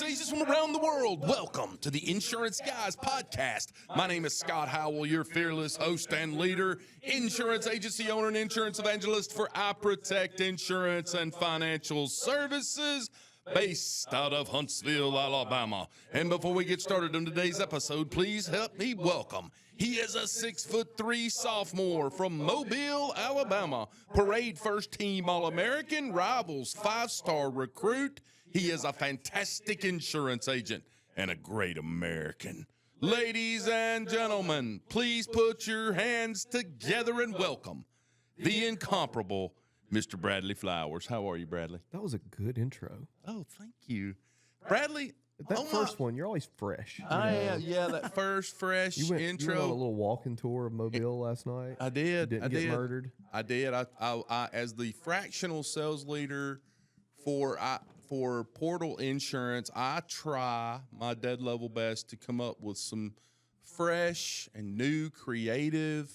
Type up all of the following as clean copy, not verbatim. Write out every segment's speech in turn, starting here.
insurance agents from around the world. Welcome to the Insurance Guys podcast. My name is Scott Howell, your fearless host and leader, insurance agency owner and insurance evangelist for I Protect Insurance and Financial Services, based out of Huntsville, Alabama. And before we get started on today's episode, please help me welcome. He is a 6'3" sophomore from Mobile, Alabama. Parade first team All-American, Rivals 5-star recruit. He is a fantastic insurance agent and a great American. Ladies and gentlemen, please put your hands together and welcome the incomparable Mr. Bradley Flowers. How are you, Bradley? That was a good intro. Oh, thank you. Bradley, That first one, you're always fresh. that first fresh intro. You went on a little walking tour of Mobile last night. I did. You didn't get murdered. I did. I as the fractional sales leader for Portal Insurance, I try my dead level best to come up with some fresh and new creative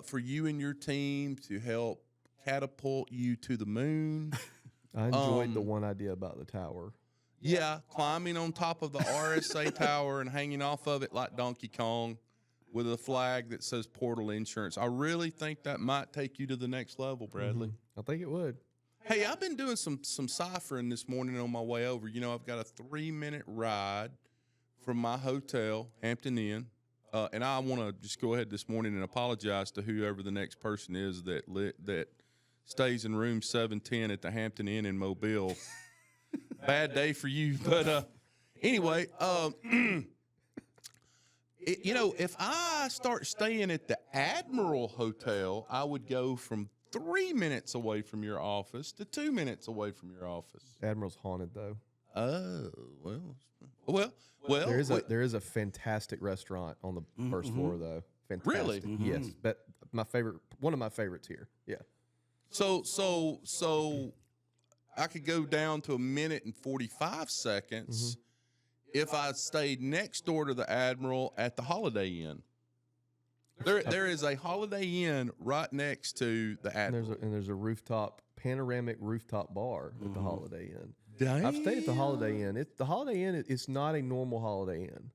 for you and your team to help catapult you to the moon. I enjoyed the one idea about the tower. Yeah, climbing on top of the RSA tower and hanging off of it like Donkey Kong with a flag that says Portal Insurance. I really think that might take you to the next level, Bradley. I think it would. Hey, I've been doing some ciphering this morning on my way over. You know, I've got a 3-minute ride from my hotel, Hampton Inn, and I want to just go ahead this morning and apologize to whoever the next person is that stays in room 710 at the Hampton Inn in Mobile. Bad day for you, but anyway, if I start staying at the Admiral Hotel, I would go from 3 minutes away from your office to 2 minutes away from your office. Admiral's haunted though. Oh, well. There is a fantastic restaurant on the first floor though. Fantastic. Really? Yes, but one of my favorites here. Yeah. So I could go down to 1 minute and 45 seconds if I stayed next door to the Admiral at the Holiday Inn. There is a Holiday Inn right next to the Admiral. And there's a panoramic rooftop bar at the Holiday Inn. Dang. I've stayed at the Holiday Inn. The Holiday Inn is not a normal Holiday Inn.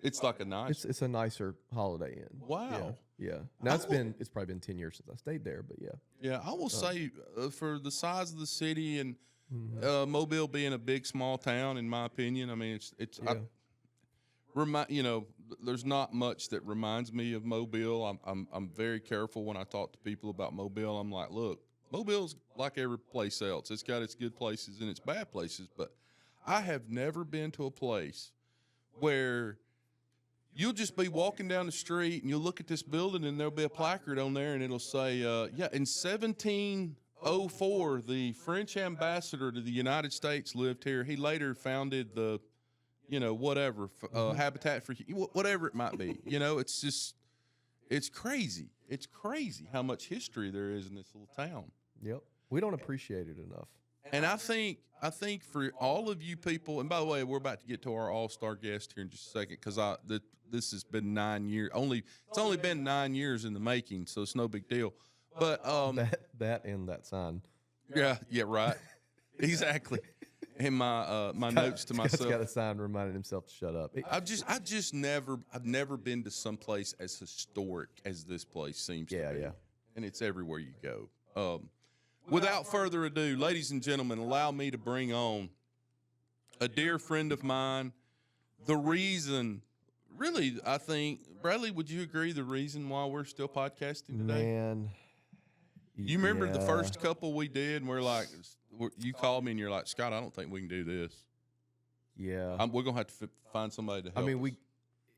It's like a nice. It's a nicer Holiday Inn. Wow. Yeah. Now it's probably been 10 years since I stayed there, but yeah. Yeah, I will say for the size of the city and Mobile being a big small town, in my opinion, I mean there's not much that reminds me of Mobile. I'm very careful when I talk to people about Mobile. I'm like, look, Mobile's like every place else. It's got its good places and its bad places, but I have never been to a place where you'll just be walking down the street and you'll look at this building and there'll be a placard on there and it'll say, in 1704, the French ambassador to the United States lived here. He later founded the, Habitat for, whatever it might be. It's just, it's crazy. It's crazy how much history there is in this little town. Yep. We don't appreciate it enough. And I think for all of you people, and by the way, we're about to get to our all-star guest here in just a second because this has been 9 years. It's only been 9 years in the making, so it's no big deal. But that and that sign. Yeah, right, exactly. And my notes to myself. He's got a sign reminding himself to shut up. I've never been to some place as historic as this place seems to be. Yeah. And it's everywhere you go. Without further ado, ladies and gentlemen, allow me to bring on a dear friend of mine. The reason, really, I think, Bradley, would you agree the reason why we're still podcasting today? Man. You remember the first couple we did, and we're like, you called me and you're like, Scott, I don't think we can do this. Yeah. We're going to have to find somebody to help us.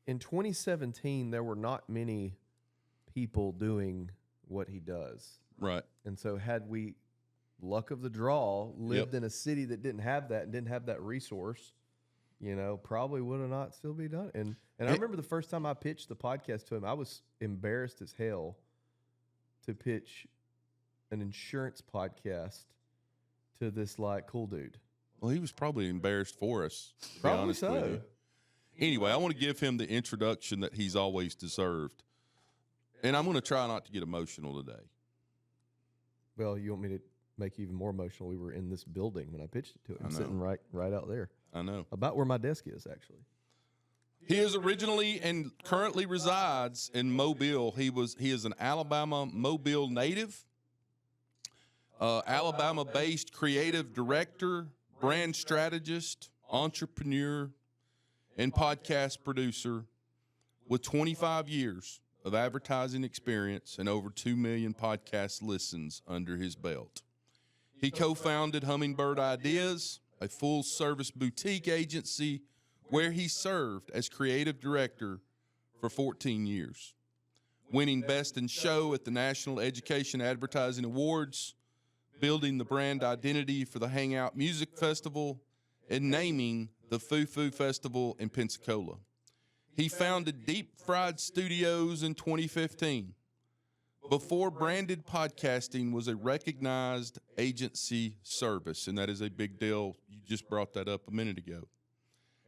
In 2017, there were not many people doing what he does. Right. And so had we, luck of the draw, lived in a city that didn't have that and didn't have that resource, probably would have not still be done. And I remember the first time I pitched the podcast to him, I was embarrassed as hell to pitch an insurance podcast to this cool dude. Well, he was probably embarrassed for us. Probably so. Anyway, I want to give him the introduction that he's always deserved. And I'm going to try not to get emotional today. Well, you want me to make you even more emotional, we were in this building when I pitched it to him, I know. sitting right out there. I know. About where my desk is, actually. He is originally and currently resides in Mobile. He is an Alabama Mobile native, Alabama-based creative director, brand strategist, entrepreneur, and podcast producer with 25 years of advertising experience and over 2 million podcast listens under his belt. He co-founded Hummingbird Ideas, a full-service boutique agency where he served as creative director for 14 years, winning Best in Show at the National Education Advertising Awards, building the brand identity for the Hangout Music Festival, and naming the Foo Festival in Pensacola. He founded Deep Fried Studios in 2015. Before branded podcasting was a recognized agency service, and that is a big deal. You just brought that up a minute ago.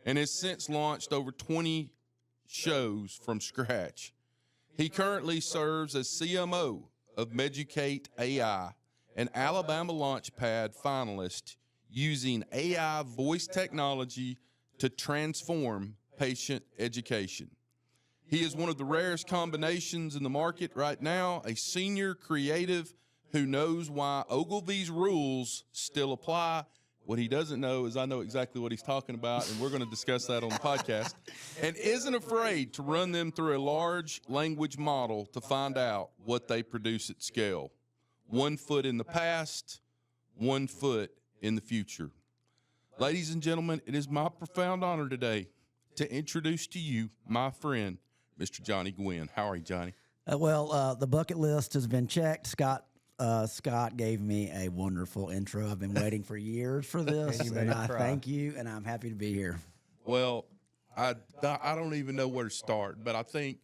And has since launched over 20 shows from scratch. He currently serves as CMO of Meducate AI, an Alabama Launchpad finalist using AI voice technology to transform patient education. He is one of the rarest combinations in the market right now, a senior creative who knows why Ogilvy's rules still apply. What he doesn't know is I know exactly what he's talking about, and we're going to discuss that on the podcast, and isn't afraid to run them through a large language model to find out what they produce at scale. 1 foot in the past, 1 foot in the future. Ladies and gentlemen, it is my profound honor today to introduce to you my friend, Mr. Johnny Gwin. How are you, Johnny? The bucket list has been checked. Scott gave me a wonderful intro. I've been waiting for years for this, and I thank you, and I'm happy to be here. Well, I don't even know where to start, but I think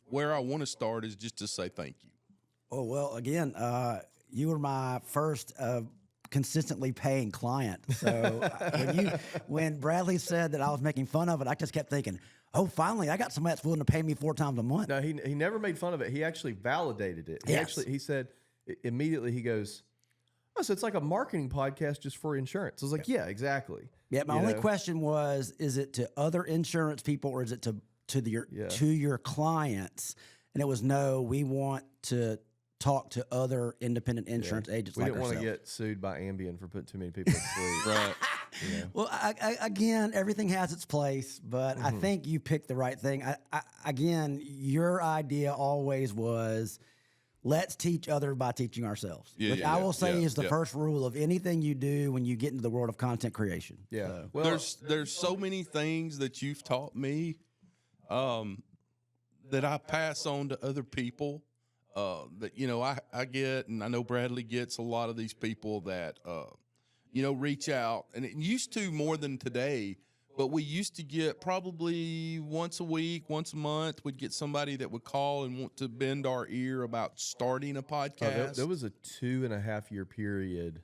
where I want to start is just to say thank you. Oh, well, again, you were my first consistently paying client. So when Bradley said that I was making fun of it, I just kept thinking, oh, finally, I got somebody that's willing to pay me 4 times a month. No, he never made fun of it. He actually validated it. He said immediately, he goes, oh, so it's like a marketing podcast just for insurance. I was like, yeah, exactly. Yeah, my only question was, is it to other insurance people or is it to your clients? And it was, no, we want to talk to other independent insurance agents We like didn't want to ourselves. get sued by Ambien for putting too many people to sleep. Right. Yeah. Well, again, everything has its place, but I think you picked the right thing. Again, your idea always was, let's teach others by teaching ourselves, which I will say is the first rule of anything you do when you get into the world of content creation. Yeah. So. Well, There's so many things that you've taught me that I pass on to other people that, I get, and I know Bradley gets a lot of these people that, reach out. And it used to more than today, but we used to get probably once a week, once a month, we'd get somebody that would call and want to bend our ear about starting a podcast. there was a 2.5 year period,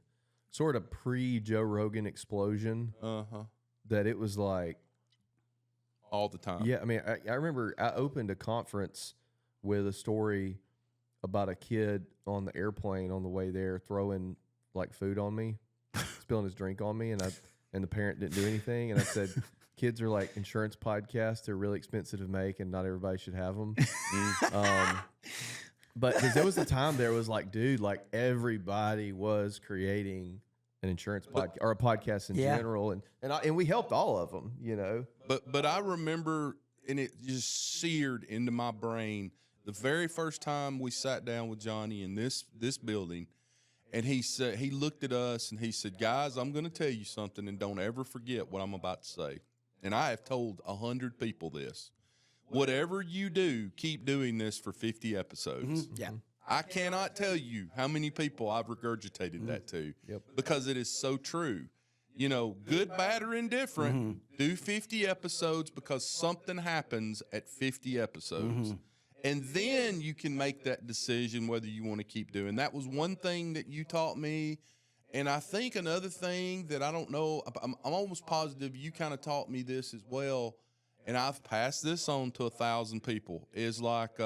sort of pre-Joe Rogan explosion, that it was like, all the time. yeah, I mean, I remember I opened a conference with a story about a kid on the airplane on the way there throwing like food on me, spilling his drink on me, and the parent didn't do anything. And I said, kids are like insurance podcasts; they're really expensive to make, and not everybody should have them. But because there was a time there was like, dude, like everybody was creating an insurance podcast or a podcast in general, and we helped all of them, But I remember, and it just seared into my brain, the very first time we sat down with Johnny in this building, and he looked at us and he said, guys, I'm going to tell you something, and don't ever forget what I'm about to say. And I have told 100 people this. Whatever you do, keep doing this for 50 episodes. Mm-hmm. Yeah. I cannot tell you how many people I've regurgitated that to, because it is so true. Good, bad, or indifferent, do 50 episodes because something happens at 50 episodes. And then you can make that decision whether you want to keep doing. That was one thing that you taught me. And I think another thing that I don't know, I'm almost positive you kind of taught me this as well, and I've passed this on to 1,000 people, is like,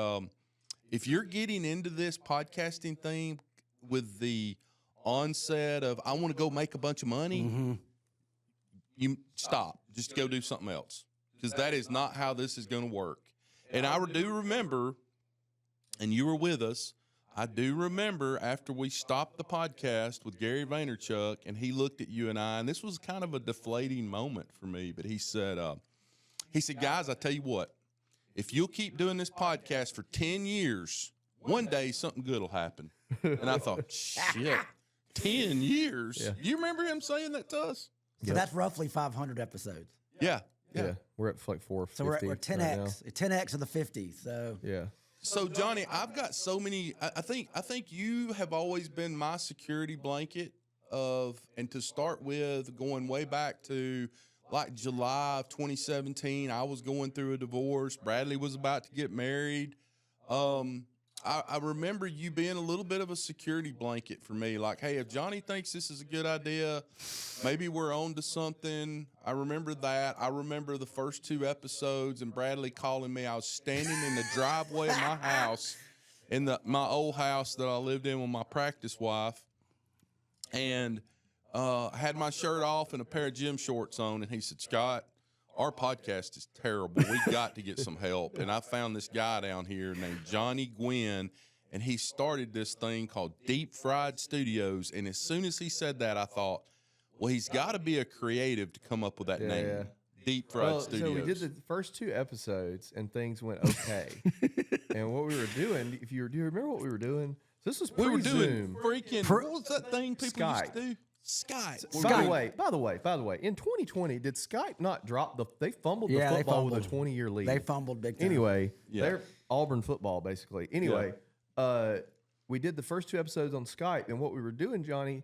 if you're getting into this podcasting thing, with the onset of I want to go make a bunch of money, you stop. Just go do something else, because that is not how this is going to work. And I do remember, and you were with us, I do remember after we stopped the podcast with Gary Vaynerchuk, and he looked at you and I, and this was kind of a deflating moment for me, but he said, guys, I tell you what, if you'll keep doing this podcast for 10 years, one day something good will happen. And I thought, shit, 10 years? Yeah. You remember him saying that to us? So that's roughly 500 episodes. Yeah. We're at like 450. So we're 10x, 10x of the 50. So yeah. So Johnny, I've got so many. I think you have always been my security blanket and to start with, going way back to like July of 2017, I was going through a divorce. Bradley was about to get married. I remember you being a little bit of a security blanket for me. Like, hey, if Johnny thinks this is a good idea, maybe we're on to something. I remember that. I remember the first 2 episodes and Bradley calling me. I was standing in the driveway of my house, my old house that I lived in with my practice wife, and I had my shirt off and a pair of gym shorts on, and he said, Scott, our podcast is terrible. We got to get some help. And I found this guy down here named Johnny Gwin, and he started this thing called Deep Fried Studios. And as soon as he said that, I thought, well, he's got to be a creative to come up with that name. Yeah. Deep Fried Studios. So we did the first 2 episodes, and things went okay. And what we were doing, do you remember what we were doing? So this was we were doing freaking, what was that thing people used to do? Skype. By the way, in 2020, did Skype not drop they fumbled the football with a 20-year lead? They fumbled big time. Anyway, they're Auburn football, basically. Anyway, we did the first 2 episodes on Skype, and what we were doing, Johnny,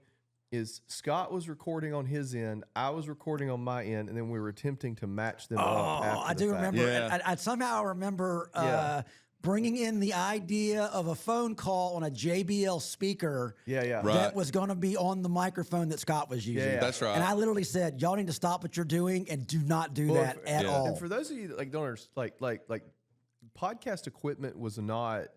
is Scott was recording on his end, I was recording on my end, and then we were attempting to match them up after I do remember. Yeah. I somehow remember bringing in the idea of a phone call on a JBL speaker that was going to be on the microphone that Scott was using. Yeah. That's right. And I literally said, y'all need to stop what you're doing and do not do that at all. And for those of you that don't understand, like podcast equipment was not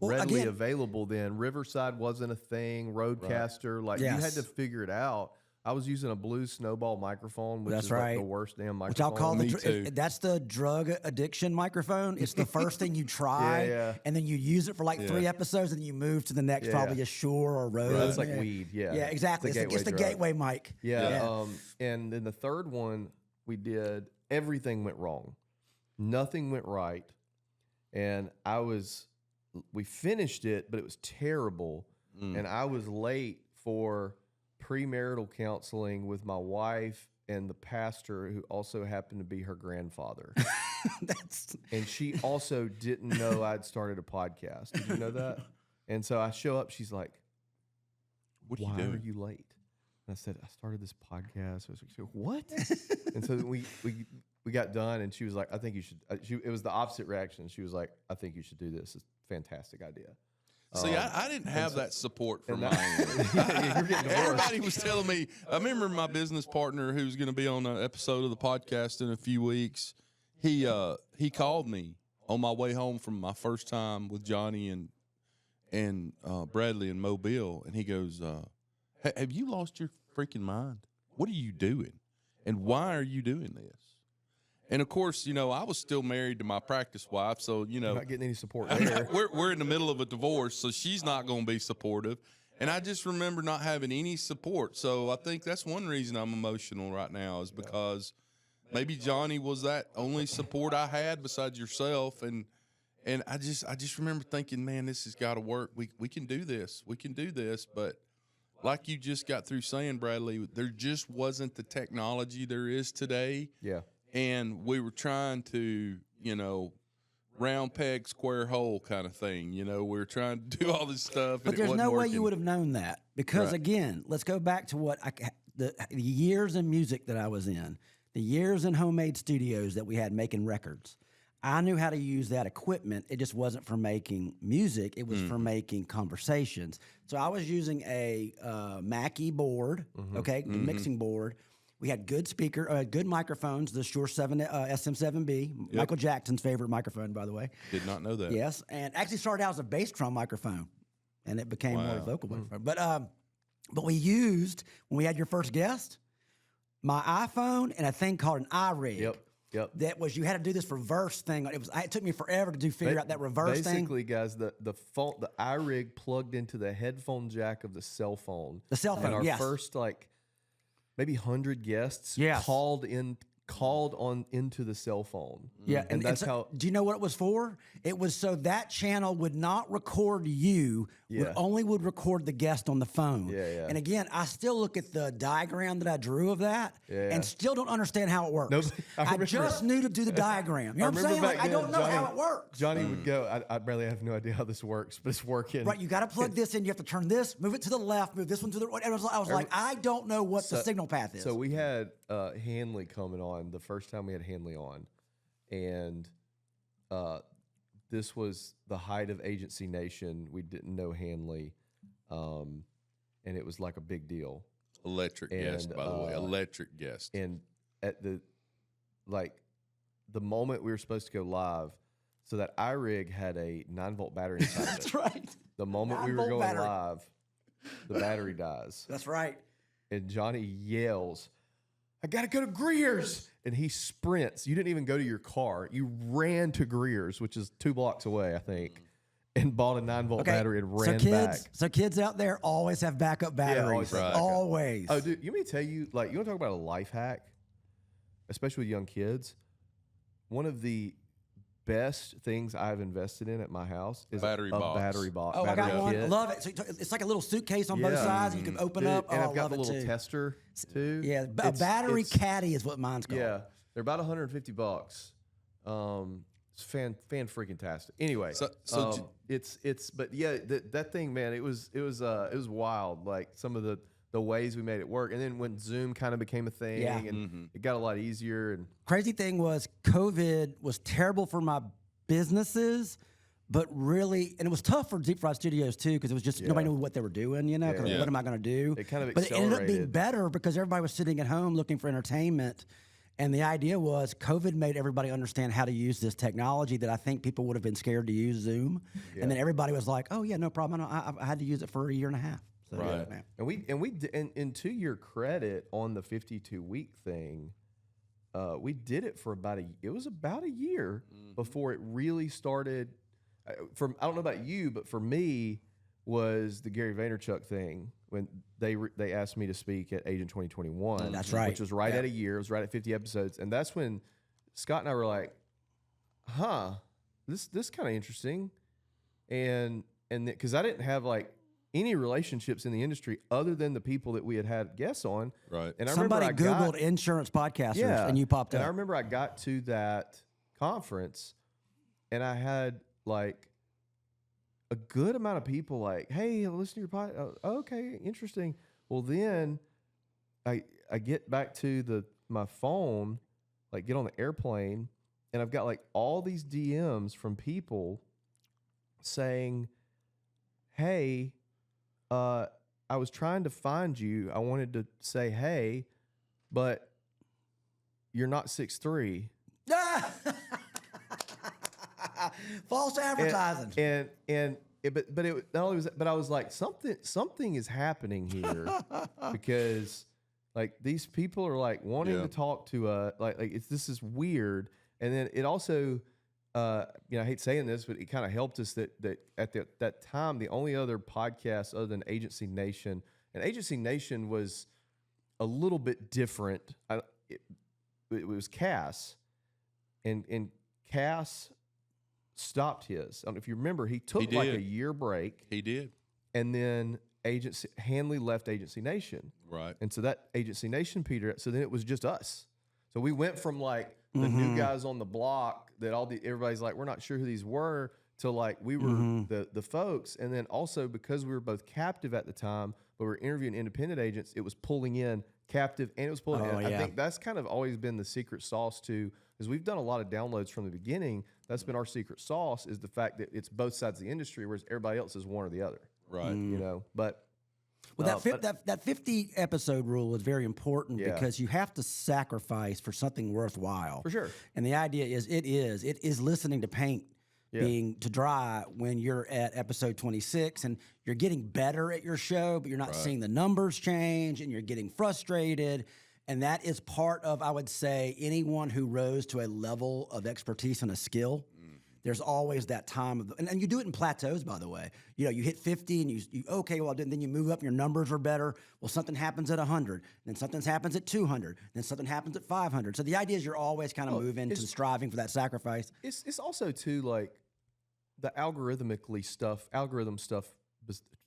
readily available then. Riverside wasn't a thing. Rodecaster, you had to figure it out. I was using a Blue Snowball microphone, which is like the worst damn microphone. Which I'll call that's the drug addiction microphone. It's the first thing you try, and then you use it for like 3 episodes, and then you move to the next, probably a Shure or Rode. That's like weed, Yeah, exactly. It's the gateway mic. And then the third one we did, everything went wrong. Nothing went right. And we finished it, but it was terrible. And I was late for premarital counseling with my wife and the pastor, who also happened to be her grandfather. And she also didn't know I'd started a podcast. Did you know that? And so I show up, she's like, why are you late? And I said, I started this podcast. I was like, what? And so we got done, and she was like, I think you should. It was the opposite reaction. She was like, I think you should do this. It's a fantastic idea. See, I didn't have that support from my end. Everybody was telling me. I remember my business partner, who's going to be on an episode of the podcast in a few weeks. He called me on my way home from my first time with Johnny and Bradley in Mobile, and he goes, "Have you lost your freaking mind? What are you doing? And why are you doing this?" And of course, I was still married to my practice wife, so not getting any support there. we're in the middle of a divorce, so she's not going to be supportive. And I just remember not having any support. So I think that's one reason I'm emotional right now, is because maybe Johnny was that only support I had besides yourself. And I just remember thinking, man, this has got to work. We can do this. We can do this. But like you just got through saying, Bradley, there just wasn't the technology there is today. Yeah. And we were trying to, round peg, square hole kind of thing. We were trying to do all this stuff. But there's no way you would have known that. Because, again, let's go back to the years in music that I was in, the years in homemade studios that we had making records. I knew how to use that equipment. It just wasn't for making music. It was for making conversations. So I was using a Mackie board, a mixing board. We had good good microphones, the Shure SM7B, Michael Jackson's favorite microphone, by the way. Did not know that. Yes, and actually started out as a bass drum microphone. and it became more vocal. But we used, when we had your first guest, my iPhone and a thing called an iRig. Yep. That was, you had to do this reverse thing. It took me forever to figure out that reverse thing. Basically, guys, the iRig plugged into the headphone jack of the cell phone. The cell phone, and our yes. first maybe 100 guests called on into the cell phone. Yeah, and that's how. Do you know what it was for? It was so that channel would not record you, would record the guest on the phone. Yeah. And again, I still look at the diagram that I drew of that and still don't understand how it works. Nope. I just knew to do the diagram. You know what I'm saying? Back I then, don't know how it works. Johnny would go, I barely have no idea how this works, but it's working. Right, you got to plug this in. You have to turn this, move it to the left, move this one to the right. I was like, I don't know what the signal path is. So we had Hanley coming on the first time we had Hanley on, and this was the height of Agency Nation. We didn't know Hanley, and it was like a big deal. Electric guest, by the way. Electric guest. And at the moment we were supposed to go live, so that iRig had a 9-volt battery inside of it. That's right. The moment we were going live, the battery dies. That's right. And Johnny yells, "I got to go to Greer's." And he sprints. You didn't even go to your car. You ran to Greer's, which is 2 blocks away, I think, and bought a 9-volt battery and ran back. So kids out there always have backup batteries. Always. Oh, dude, you want me to tell you, you want to talk about a life hack, especially with young kids? One of the best things I've invested in at my house is battery a box. battery box. Oh, I battery got one. kit. Love it. So it's like a little suitcase on both sides, and you can open up. And I I've got love the it little too. tester too. Yeah, a battery caddy is what mine's called. Yeah, they're about $150. It's fan freaking tastic. Anyway, but yeah, that thing, man, it was wild. Like some of the ways we made it work, and then when Zoom kind of became a thing, and it got a lot easier. And crazy thing was, COVID was terrible for my businesses, but really, and it was tough for Deep Fried Studios too, because it was just nobody knew what they were doing. You know, what am I going to do? It kind of but it ended up being accelerated. better because everybody was sitting at home looking for entertainment. And the idea was COVID made everybody understand how to use this technology that I think people would have been scared to use, Zoom. Yeah. And then everybody was like, "Oh yeah, no problem. I had to use it for a year and a half." So, right. And to your credit on the 52-week thing, we did it for about a year before it really started. I don't know about you, but for me was the Gary Vaynerchuk thing when they asked me to speak at Agent 2021. That's right. Which was right at a year. It was right at 50 episodes. And that's when Scott and I were like, this kind of interesting. And because I didn't have like any relationships in the industry other than the people that we had guests on. Right. And I somebody remember Googled insurance podcasters and you popped up. And I remember I got to that conference and I had like a good amount of people like, "Hey, listen to your podcast." Oh, okay, interesting. Well, then I get back to my phone, like get on the airplane, and I've got like all these DMs from people saying, "Hey, I was trying to find you. I wanted to say hey, but you're not 6'3". False advertising. But I was like, something is happening here because like these people are like wanting to talk to this is weird. And then it also I hate saying this, but it kind of helped us that at that time the only other podcast other than Agency Nation, and Agency Nation was a little bit different. It was Cass, and Cass stopped his. I don't know if you remember, he took like a year break. He did. And then Hanley left Agency Nation. Right. And so that Agency Nation petered. So then it was just us. So we went from like the new guys on the block that everybody's like, we're not sure who these were, to like we were the folks. And then also because we were both captive at the time, but we were interviewing independent agents, it was pulling in captive and it was pulling in. I think that's kind of always been the secret sauce too, because we've done a lot of downloads from the beginning. That's been our secret sauce, is the fact that it's both sides of the industry, whereas everybody else is one or the other. Right. But well, that 50 episode rule is very important because you have to sacrifice for something worthwhile. For sure. And the idea is it is listening to paint being to dry when you're at episode 26 and you're getting better at your show, but you're not seeing the numbers change and you're getting frustrated. And that is part of, I would say, anyone who rose to a level of expertise and a skill. There's always that time of, and you do it in plateaus, by the way. You know, you hit 50 and you okay, well, then you move up, your numbers are better. Well, something happens at 100, then something happens at 200, then something happens at 500. So the idea is you're always kind of moving to striving for that sacrifice. It's also too like the algorithm stuff,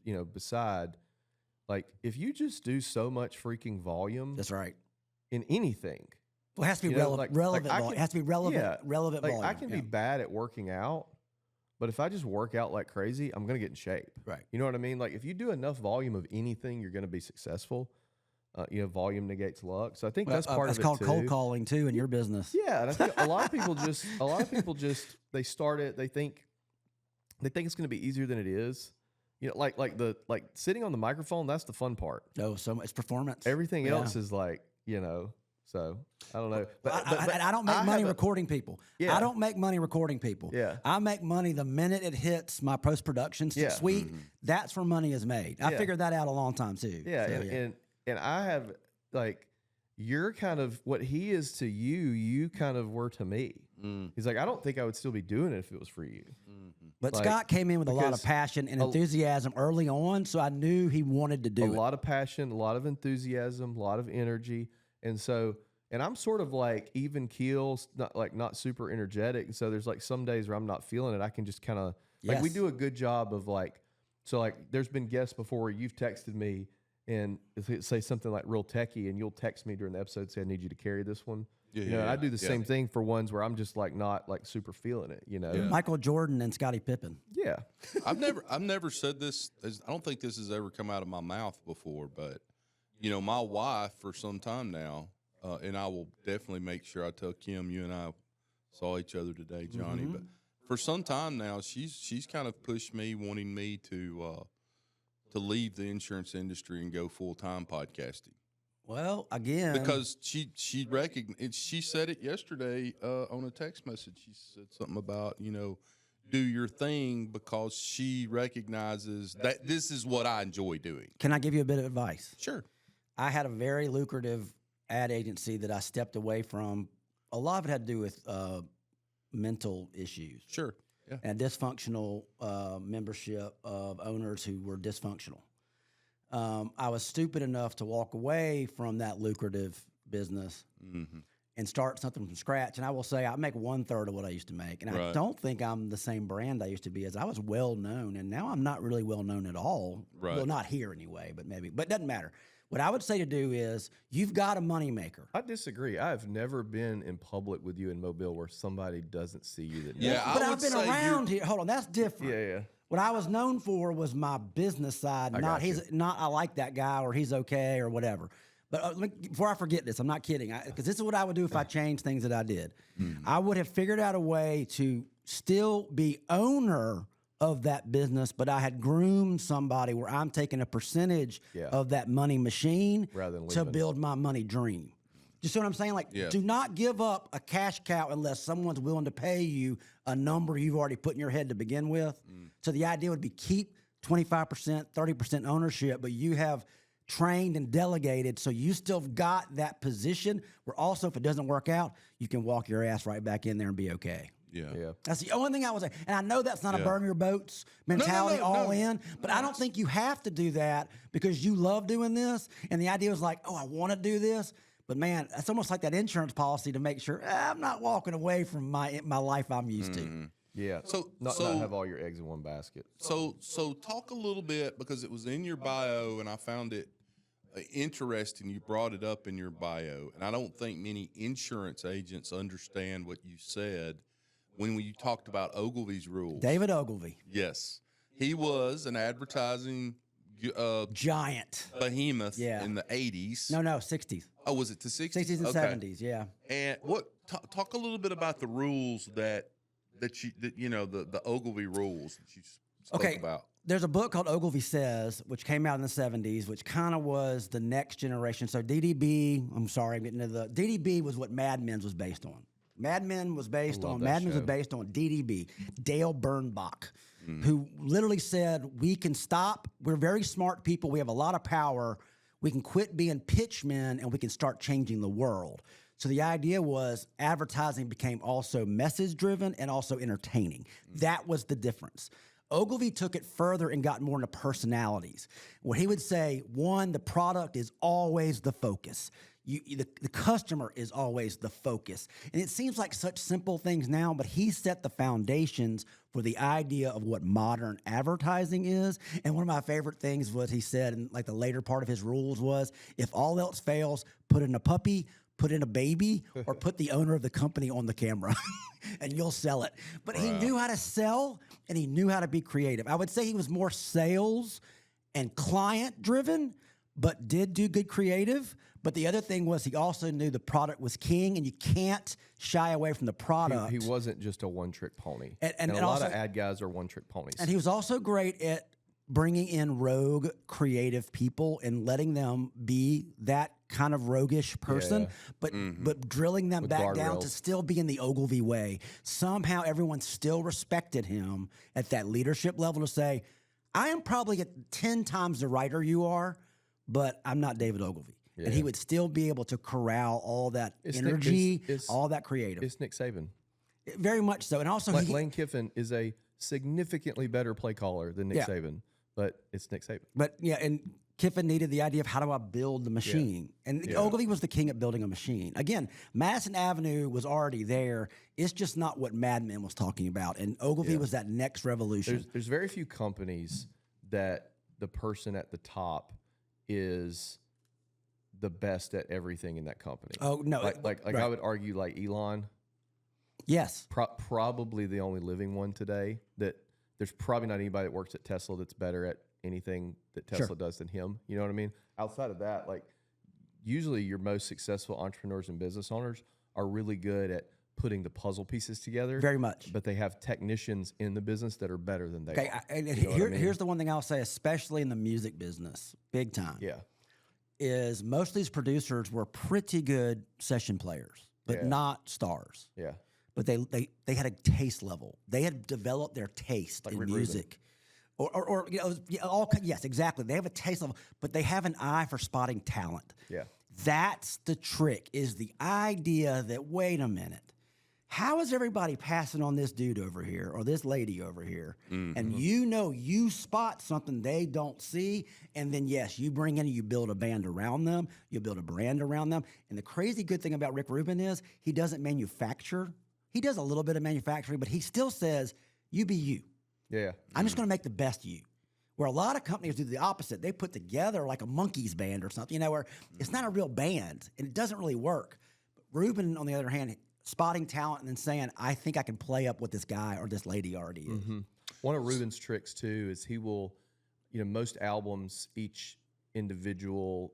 you know, beside, like if you just do so much freaking volume. That's right. In anything. Well, it has to be relevant. It has to be relevant. Relevant volume. I can be bad at working out, but if I just work out like crazy, I'm going to get in shape. Right. You know what I mean? Like if you do enough volume of anything, you're going to be successful. You know, volume negates luck. So I think that's part of it too. It's called cold calling too in your business. Yeah, and I think a lot of people just they start it. They think it's going to be easier than it is. You know, like sitting on the microphone. That's the fun part. Oh, so it's performance. Everything else is like, you know. So I don't know, but I don't make money recording people. Yeah. I don't make money recording people. Yeah. I make money the minute it hits my post production suite. That's where money is made. I figured that out a long time too. Yeah, So, and I have like you're kind of what he is to you. You kind of were to me. He's like, I don't think I would still be doing it if it was for you. But like, Scott came in with a lot of passion and enthusiasm early on, so I knew he wanted to do it. A lot of passion, a lot of enthusiasm, a lot of energy. And so, and I'm sort of like even keel, not super energetic. And so there's like some days where I'm not feeling it. I can just kind of like we do a good job of like, so like there's been guests before where you've texted me and say something like real techie, and you'll text me during the episode say I need you to carry this one. You know, and I do the same thing for ones where I'm just like not like super feeling it. You know, Michael Jordan and Scottie Pippen. Yeah, I've never said this. I don't think this has ever come out of my mouth before, but. You know, my wife for some time now, and I will definitely make sure I tell Kim, you and I saw each other today, Johnny. But for some time now, she's kind of pushed me, wanting me to leave the insurance industry and go full time podcasting. Well, again, because she recognized, she said it yesterday on a text message. She said something about, you know, do your thing, because she recognizes that this is what I enjoy doing. Can I give you a bit of advice? Sure. I had a very lucrative ad agency that I stepped away from. A lot of it had to do with mental issues. Sure. Yeah. And dysfunctional membership of owners who were dysfunctional. I was stupid enough to walk away from that lucrative business and start something from scratch. And I will say I make 1/3 of what I used to make. And I don't think I'm the same brand I used to be. As I was well known, and now I'm not really well known at all. Right. Well, not here anyway, but maybe. But it doesn't matter. What I would say to do is you've got a moneymaker. I disagree. I've never been in public with you in Mobile where somebody doesn't see you. That But I've been around here. Hold on, that's different. Yeah. What I was known for was my business side, not I like that guy or he's okay or whatever. But before I forget this, I'm not kidding, because this is what I would do if I changed things that I did. I would have figured out a way to still be owner of that business, but I had groomed somebody where I'm taking a percentage of that money machine to build my money dream. You see what I'm saying? Like, do not give up a cash cow unless someone's willing to pay you a number you've already put in your head to begin with. So the idea would be keep 25%, 30% ownership, but you have trained and delegated, so you still got that position where also if it doesn't work out, you can walk your ass right back in there and be okay. Yeah. That's the only thing I would say. And I know that's not a burn your boats mentality in, but I don't think you have to do that because you love doing this. And the idea was like, oh, I want to do this. But man, it's almost like that insurance policy to make sure I'm not walking away from my life I'm used to. Yeah. So not have all your eggs in one basket. So talk a little bit, because it was in your bio and I found it interesting. You brought it up in your bio, and I don't think many insurance agents understand what you said when you talked about Ogilvy's rules. David Ogilvy. Yes. He was an advertising giant behemoth in the 80s. No, 60s. Oh, was it the 60s? 60s and 70s, yeah. And talk a little bit about the rules that the Ogilvy rules that you spoke about. There's a book called Ogilvy Says, which came out in the 70s, which kind of was the next generation. So DDB, I'm sorry, I'm getting into DDB was what Mad Men's was based on. Mad Men was based on DDB, Dale Bernbach, who literally said, we can stop. We're very smart people. We have a lot of power. We can quit being pitchmen and we can start changing the world. So the idea was advertising became also message driven and also entertaining. That was the difference. Ogilvy took it further and got more into personalities, where he would say, one, the product is always the focus. The customer is always the focus. And it seems like such simple things now, but he set the foundations for the idea of what modern advertising is. And one of my favorite things was he said, in like the later part of his rules was, if all else fails, put in a puppy, put in a baby, or put the owner of the company on the camera and you'll sell it. But he knew how to sell and he knew how to be creative. I would say he was more sales and client driven, but did do good creative. But the other thing was he also knew the product was king and you can't shy away from the product. He wasn't just a one-trick pony. And a lot also, of ad guys are one-trick ponies. And he was also great at bringing in rogue creative people and letting them be that kind of roguish person, but drilling them back down to still be in the Ogilvy way. Somehow everyone still respected him at that leadership level to say, I am probably at 10 times the writer you are, but I'm not David Ogilvy. Yeah. And he would still be able to corral all that energy, all that creative. It's Nick Saban. Very much so. And also Lane Kiffin is a significantly better play caller than Nick Saban, but it's Nick Saban. But yeah, and Kiffin needed the idea of how do I build the machine? Yeah. And Ogilvy was the king at building a machine. Again, Madison Avenue was already there. It's just not what Mad Men was talking about. And Ogilvy was that next revolution. There's very few companies that the person at the top is the best at everything in that company. Oh, no. Like I would argue like Elon. Yes. Probably the only living one today that there's probably not anybody that works at Tesla that's better at anything that Tesla does than him. You know what I mean? Outside of that, like usually your most successful entrepreneurs and business owners are really good at putting the puzzle pieces together. Very much. But they have technicians in the business that are better than they are. And here's the one thing I'll say, especially in the music business, big time. Yeah. Is most of these producers were pretty good session players, but not stars. Yeah. But they had a taste level. They had developed their taste in music. Or yes, exactly. They have a taste level, but they have an eye for spotting talent. Yeah. That's the trick, is the idea that, wait a minute, how is everybody passing on this dude over here or this lady over here? Mm-hmm. And you spot something they don't see, and then, yes, you bring in and you build a band around them, you build a brand around them. And the crazy good thing about Rick Rubin is he doesn't manufacture. He does a little bit of manufacturing, but he still says, you be you. Yeah. I'm just going to make the best you. Where a lot of companies do the opposite. They put together like a Monkees band or something, where it's not a real band and it doesn't really work. But Rubin, on the other hand, spotting talent and then saying, I think I can play up what this guy or this lady already is. Mm-hmm. One of Rubin's tricks, too, is he will, most albums, each individual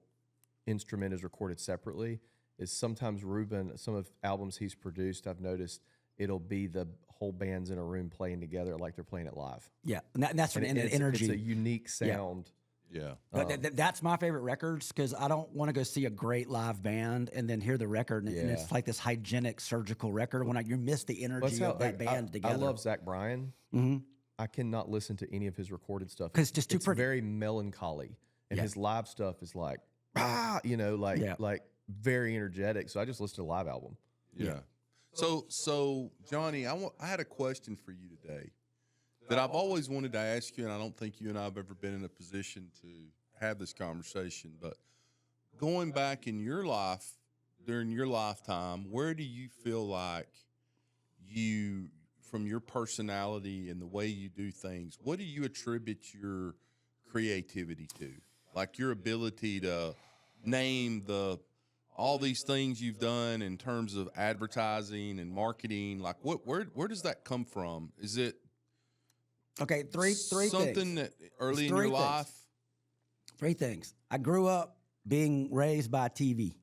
instrument is recorded separately. Is sometimes Rubin, some of albums he's produced, I've noticed, it'll be the whole band's in a room playing together like they're playing it live. Yeah, and that's from the energy. It's a unique sound. Yeah. That's my favorite records because I don't want to go see a great live band and then hear the record and it's like this hygienic surgical record when you miss the energy of that band together. I love Zach Bryan. Mm-hmm. I cannot listen to any of his recorded stuff because it's just too pretty. Very melancholy, and his live stuff is like like very energetic. So I just listen to a live album. Yeah. So Johnny, I had a question for you today that I've always wanted to ask you, and I don't think you and I have ever been in a position to have this conversation. But going back in your life, during your lifetime, where do you feel like you, from your personality and the way you do things, what do you attribute your creativity to? Like your ability to name all these things you've done in terms of advertising and marketing, like where does that come from? Is it three something things. That early in your life? Three things. I grew up being raised by TV.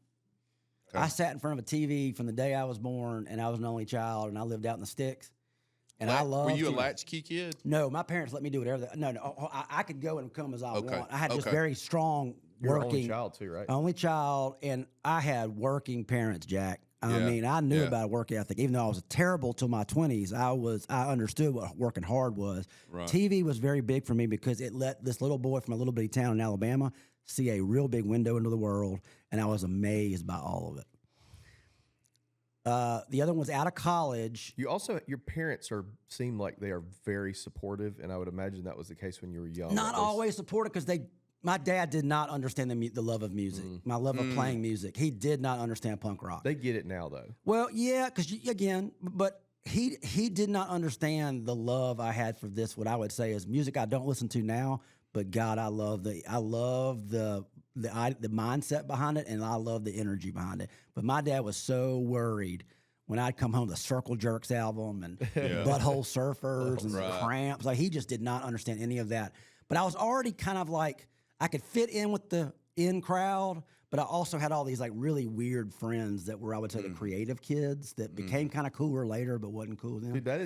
Okay. I sat in front of a TV from the day I was born, and I was an only child, and I lived out in the sticks. And I loved. Were you a latchkey kid? No, my parents let me do whatever. No, I could go and come as I want. I had just very strong. You're only child too, right? Only child, and I had working parents, Jack. I mean, I knew about a work ethic, even though I was terrible till my 20s. I understood what working hard was. Right. TV was very big for me because it let this little boy from a little bitty town in Alabama see a real big window into the world, and I was amazed by all of it. The other one was out of college. Your parents seem like they are very supportive, and I would imagine that was the case when you were young. Not always supportive because my dad did not understand the love of music, my love of playing music. He did not understand punk rock. They get it now, though. Well, yeah, because but he did not understand the love I had for this. What I would say is music I don't listen to now, but God, I love the mindset behind it, and I love the energy behind it. But my dad was so worried when I'd come home, the Circle Jerks album and Butthole Surfers and the Cramps. Like, he just did not understand any of that. But I was already kind of like, I could fit in with the in crowd, but I also had all these like really weird friends that were, I would say, the creative kids that became kind of cooler later, but wasn't cool then. Dude, that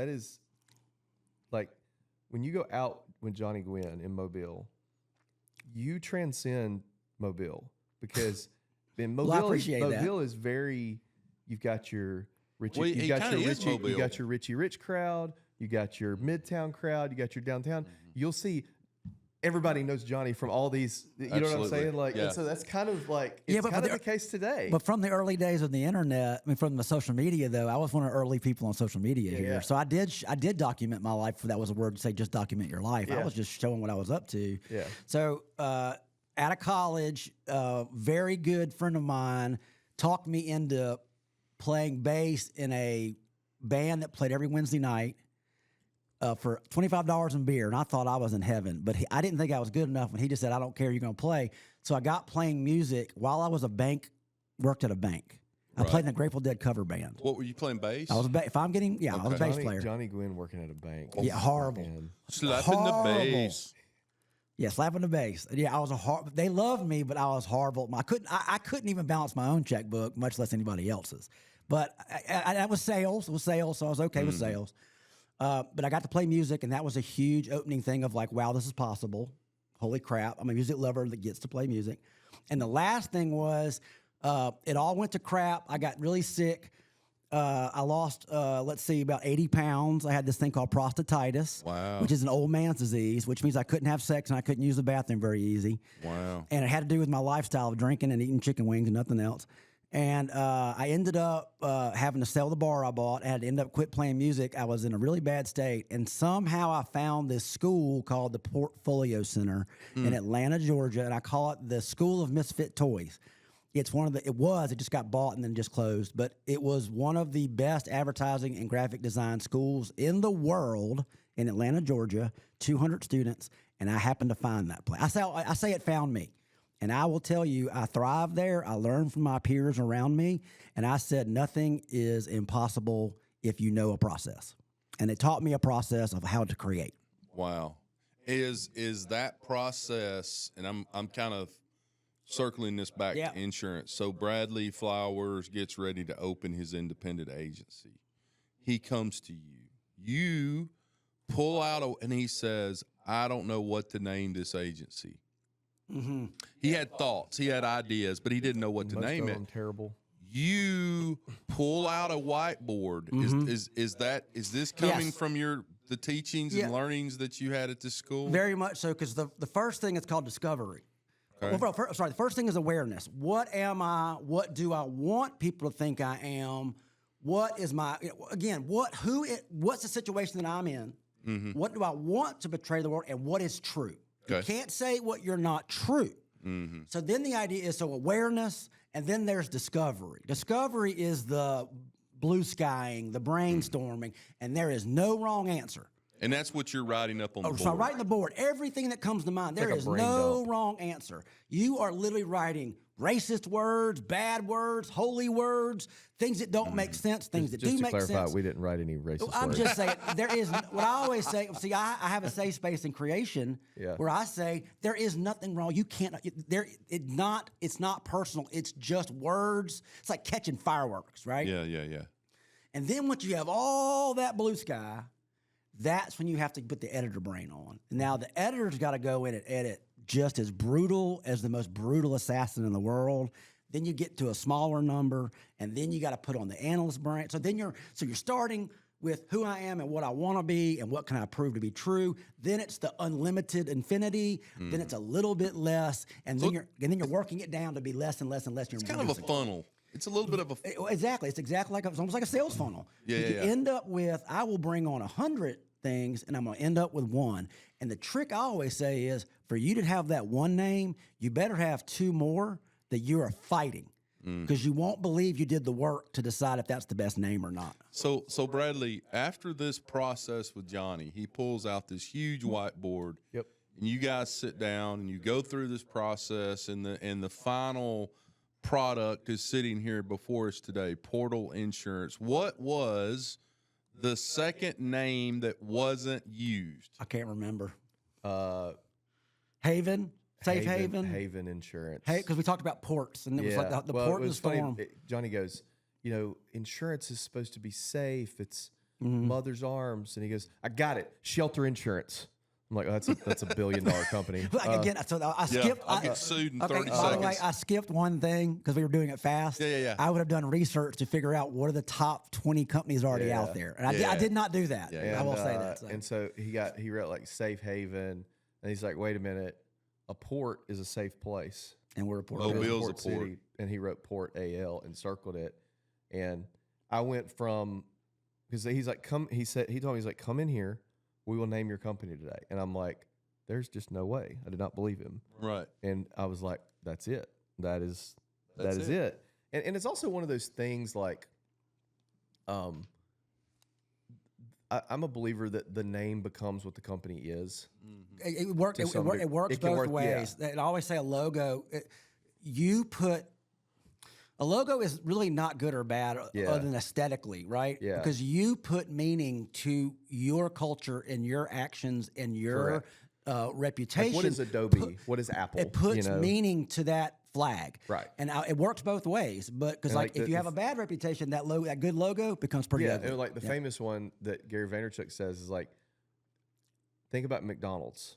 is like when you go out with Johnny Gwin in Mobile, you transcend Mobile because in Mobile, Well, I appreciate Mobile is very. You've got your Richie, Well, you got your Richie Rich crowd, you got your Midtown crowd, you got your downtown. You'll see everybody knows Johnny from all these. You know what I'm saying? Like, and so that's kind of like it's kind of the case today. But from the early days of the internet, I mean, from the social media though, I was one of the early people on social media here. So I did document my life. That was a word to say, just document your life. I was just showing what I was up to. Yeah. So out of college, very good friend of mine talked me into playing bass in a band that played every Wednesday night for $25 in beer. And I thought I was in heaven, but I didn't think I was good enough. And he just said, I don't care, you're going to play. So I got playing music while I was worked at a bank. I played in a Grateful Dead cover band. What were you playing, bass? I was I was a bass player. Johnny Gwin working at a bank. Yeah, horrible. Slapping the bass. Yeah, slapping the bass. Yeah, I was they loved me, but I was horrible. I couldn't even balance my own checkbook, much less anybody else's. But I was sales. It was sales, so I was okay with sales. But I got to play music, and that was a huge opening thing of like, wow, this is possible. Holy crap. I'm a music lover that gets to play music. And the last thing was it all went to crap. I got really sick. I lost, about 80 pounds. I had this thing called prostatitis, which is an old man's disease, which means I couldn't have sex and I couldn't use the bathroom very easy. Wow. And it had to do with my lifestyle of drinking and eating chicken wings and nothing else. And I ended up having to sell the bar I bought. I had to end up quit playing music. I was in a really bad state. And somehow I found this school called the Portfolio Center in Atlanta, Georgia. And I call it the School of Misfit Toys. It's it just got bought and then just closed. But it was one of the best advertising and graphic design schools in the world in Atlanta, Georgia, 200 students. And I happened to find that place. I say it found me. And I will tell you, I thrived there. I learned from my peers around me. And I said, nothing is impossible if you know a process. And it taught me a process of how to create. Wow. Is that process, and I'm kind of circling this back to insurance. So Bradley Flowers gets ready to open his independent agency. He comes to you. You pull out and he says, I don't know what to name this agency. Mm-hmm. He had thoughts, he had ideas, but he didn't know what to name it. Terrible. You pull out a whiteboard. Is this coming from the teachings and learnings that you had at this school? Very much so, because the first thing is called discovery. Okay. Well, the first thing is awareness. What am I? What do I want people to think I am? What is my, what's the situation that I'm in? Mm-hmm. What do I want to portray the world, and what is true? Okay. You can't say what you're not true. Mm-hmm. So then the idea is awareness, and then there's discovery. Discovery is the blue skying, the brainstorming, and there is no wrong answer. And that's what you're writing up on the board. So I'm writing the board, everything that comes to mind. There is no wrong answer. You are literally writing racist words, bad words, holy words, things that don't make sense, things that do make sense. Just to clarify, we didn't write any racist words. I'm just saying, there is, what I always say, I have a safe space in creation where I say, there is nothing wrong. You can't, it's not personal. It's just words. It's like catching fireworks, right? Yeah. And then once you have all that blue sky, that's when you have to put the editor brain on. Now, the editor's got to go in and edit just as brutal as the most brutal assassin in the world. then you get to a smaller number, and then you got to put on the analyst brand. So then you're starting with who I am and what I want to be and what can I prove to be true. Then it's the unlimited infinity. Then it's a little bit less, and then you're working it down to be less and less and less. It's kind of a funnel. It's a little bit of a exactly. It's exactly like it's almost like a sales funnel. You end up with, I will bring on 100 things, and I'm going to end up with one. And the trick I always say is, for you to have that one name, you better have two more that you are fighting, because you won't believe you did the work to decide if that's the best name or not. So Bradley, after this process with Johnny, he pulls out this huge whiteboard. Yep. And you guys sit down and you go through this process, and the final product is sitting here before us today, Portal Insurance. What was the second name that wasn't used? I can't remember. Haven? Safe Haven? Haven Insurance. Hey, because we talked about ports, and it was like the port in the storm. Johnny goes, insurance is supposed to be safe. It's mother's arms. And he goes, I got it. Shelter insurance. I'm like, oh, that's a $1 billion company. Again, so I skipped. I'll get sued in 30 By seconds. the way, I skipped one thing because we were doing it fast. Yeah. I would have done research to figure out what are the top 20 companies already out there, and I did not do that. I will say that. So. And so he wrote like Safe Haven, and he's like, wait a minute, a port is a safe place, and we're a port. Mobile's a port. City, and he wrote Port AL and circled it, and I went from, because he's like, come. He told me, he's like, come in here, we will name your company today, and I'm like, there's just no way. I did not believe him. Right. And I was like, that's it. That is it. And it's also one of those things like, I'm a believer that the name becomes what the company is. It works both ways. I always say a logo. A logo is really not good or bad other than aesthetically, right? Yeah. Because you put meaning to your culture and your actions and your reputation. Like, what is Adobe? What is Apple? It puts meaning to that flag, right? And it works both ways. But because if you have a bad reputation, that good logo becomes pretty ugly. And like the famous one that Gary Vaynerchuk says is like, think about McDonald's.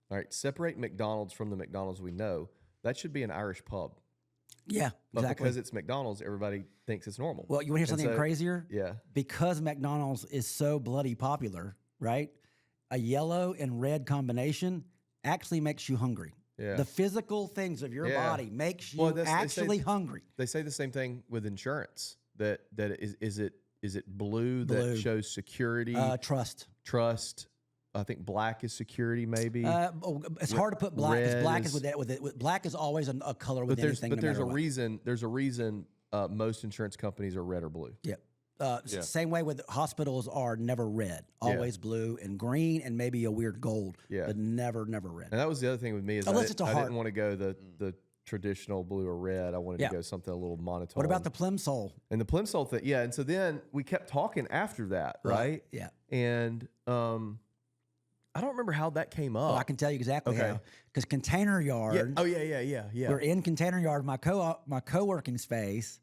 All right, separate McDonald's from the McDonald's we know. That should be an Irish pub. Yeah, but exactly. because it's McDonald's, everybody thinks it's normal. Well, you want to hear something crazier? Yeah. Because McDonald's is so bloody popular, right? A yellow and red combination actually makes you hungry. Yeah. The physical things of your body makes you actually hungry. They say the same thing with insurance. That is it blue that shows security, trust. I think black is security, maybe. It's hard to put black. Because black is with black is always a color with anything. But there's a reason. There's a reason most insurance companies are red or blue. Yep. Same way with hospitals are never red, always blue and green and maybe a weird gold, but never red. And that was the other thing with me is I didn't want to go the traditional blue or red. I wanted to go something a little monotone. What about the Plimsoll? And the Plimsoll thing, and so then we kept talking after that, right? Yeah. And I don't remember how that came up. Oh, I can tell you exactly how. Because Container Yard. Yeah. Oh yeah. We're in Container Yard, my co-working space.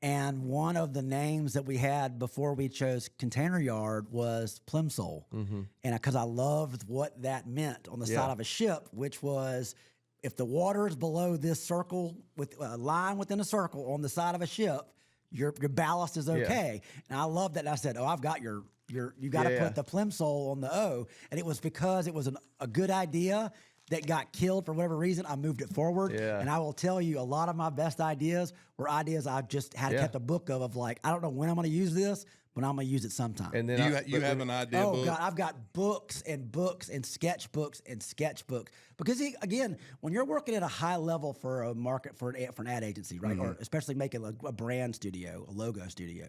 And one of the names that we had before we chose Container Yard was Plimsoll. And because I loved what that meant on the side of a ship, which was if the water is below this circle, with a line within a circle on the side of a ship, your ballast is okay. And I loved that. And I said, I've got you got to put the Plimsoll on the O. And it was because it was a good idea that got killed for whatever reason. I moved it forward. Yeah. And I will tell you, a lot of my best ideas were ideas I just had kept a book of like, I don't know when I'm going to use this, but I'm going to use it sometime. And then you have an idea book? Oh, God, I've got books and sketchbooks and sketchbooks. Because, again, when you're working at a high level for a market, for an ad agency, right, or especially making a brand studio, a logo studio,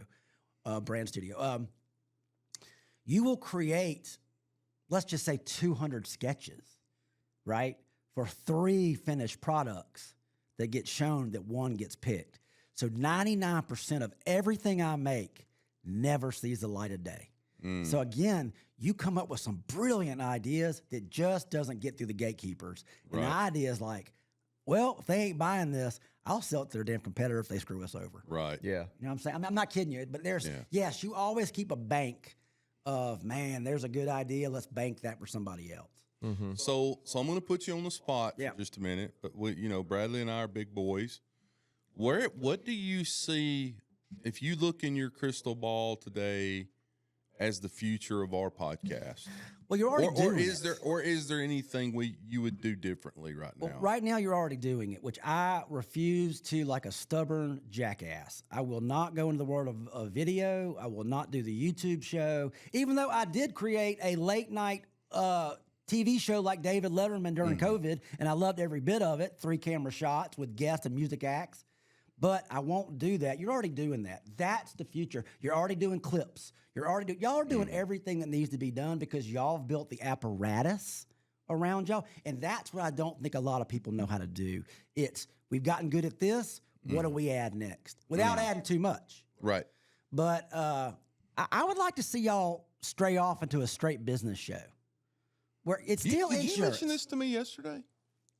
brand studio, you will create, let's just say 200 sketches, right, for 3 finished products that get shown that one gets picked. So 99% of everything I make never sees the light of day. So again, you come up with some brilliant ideas that just doesn't get through the gatekeepers. And the idea is like, well, if they ain't buying this, I'll sell it to their damn competitor if they screw us over. Right. Yeah. You know what I'm saying? I'm not kidding you, but yes, you always keep a bank of, man, there's a good idea. Let's bank that for somebody else. So I'm going to put you on the spot for just a minute. But Bradley and I are big boys. What do you see if you look in your crystal ball today as the future of our podcast? Well, you're already doing it. Is there anything you would do differently right now? Well, right now you're already doing it, which I refuse to, like a stubborn jackass. I will not go into the world of video. I will not do the YouTube show, even though I did create a late night TV show like David Letterman during COVID, and I loved every bit of it, 3 camera shots with guests and music acts. But I won't do that. You're already doing that. That's the future. You're already doing clips. Y'all are doing everything that needs to be done because y'all have built the apparatus around y'all. And that's what I don't think a lot of people know how to do. It's, we've gotten good at this. What do we add next? Without adding too much. Right. But I would like to see y'all stray off into a straight business show where it's still insurance. Did you mention this to me yesterday?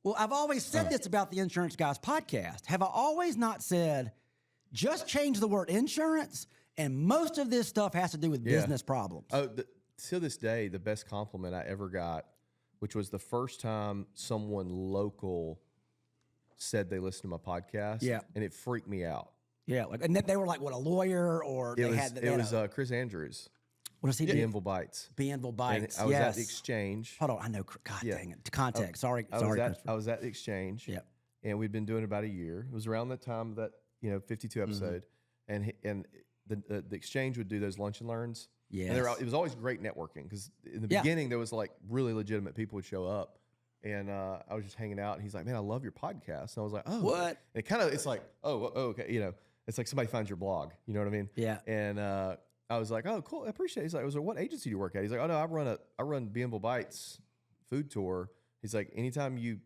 Well, I've always said this about the Insurance Guys podcast. Have I always not said, just change the word insurance, and most of this stuff has to do with business problems? Oh, to this day, the best compliment I ever got, which was the first time someone local said they listened to my podcast. Yeah. And it freaked me out. Yeah, and they were like, what, a lawyer, or It was Chris Andrews. What does he do? Bienville Bites. Bienville Bites. And I was at the exchange. Hold on, I know. God dang it. Context. Sorry. I was at the exchange. Yep. And we'd been doing it about a year. It was around that time that 52 episode, and the exchange would do those lunch and learns. Yes. And it was always great networking because in the beginning there was like really legitimate people would show up, and I was just hanging out. And he's like, "Man, I love your podcast." And I was like, "Oh, what?" And it's like, "Oh, okay." It's like somebody finds your blog. You know what I mean? Yeah. And I was like, "Oh, cool, I appreciate it." He's like, "I was like, what agency do you work at?" He's like, "Oh no, I run Bienville Bites food tour." He's like, "Anytime you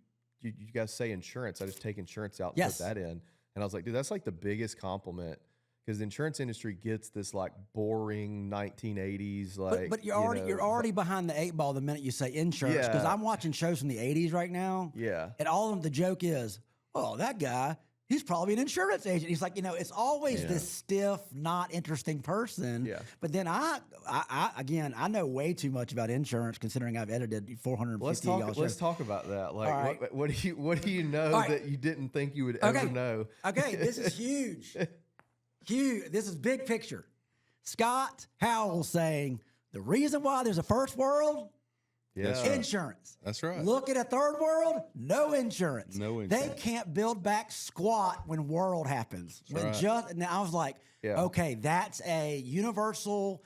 guys say insurance, I just take insurance out and put that in." And I was like, "Dude, that's like the biggest compliment." Because the insurance industry gets this like boring 1980s like. But you're already behind the 8 ball the minute you say insurance. Because I'm watching shows from the 80s right now. Yeah. And all of them, the joke is, oh, that guy, he's probably an insurance agent. He's like, it's always this stiff, not interesting person. Yeah. But then I know way too much about insurance considering I've edited 450 Let's talk about that. Like, right. what do you know that you didn't think you would ever know? Okay, this is huge. Huge. This is big picture. Scott Howell saying the reason why there's a first world, insurance. That's right. Look at a third world, no insurance. No insurance. They can't build back squat when world happens. And I was like, okay, that's a universal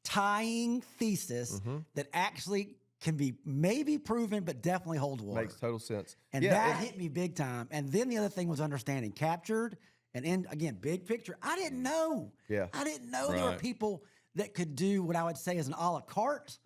tying thesis that actually can be maybe proven, but definitely holds water. Makes total sense. And that hit me big time. And then the other thing was understanding captured. And again, big picture, I didn't know. Yeah. I didn't know there were people that could do what I would say is an a la carte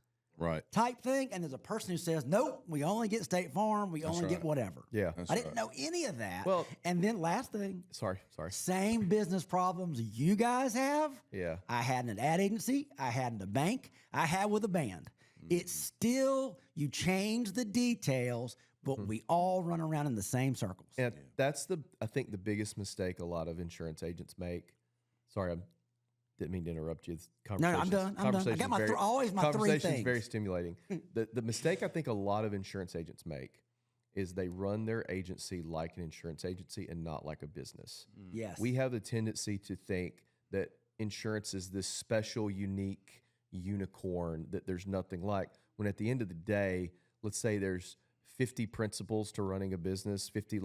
type thing. And there's a person who says, nope, we only get State Farm. We only get whatever. Yeah. I didn't know any of that. Well, and then last thing. Sorry. Same business problems you guys have. Yeah. I had an ad agency. I had in a bank. I had with a band. It's still, you change the details, but we all run around in the same circles. And that's I think the biggest mistake a lot of insurance agents make. Sorry, I didn't mean to interrupt you. No, I'm done. I got always my 3 things. Conversation's very stimulating. The mistake I think a lot of insurance agents make is they run their agency like an insurance agency and not like a business. Yes. We have the tendency to think that insurance is this special, unique unicorn that there's nothing like, when at the end of the day, let's say there's 50 principles to running a business, 50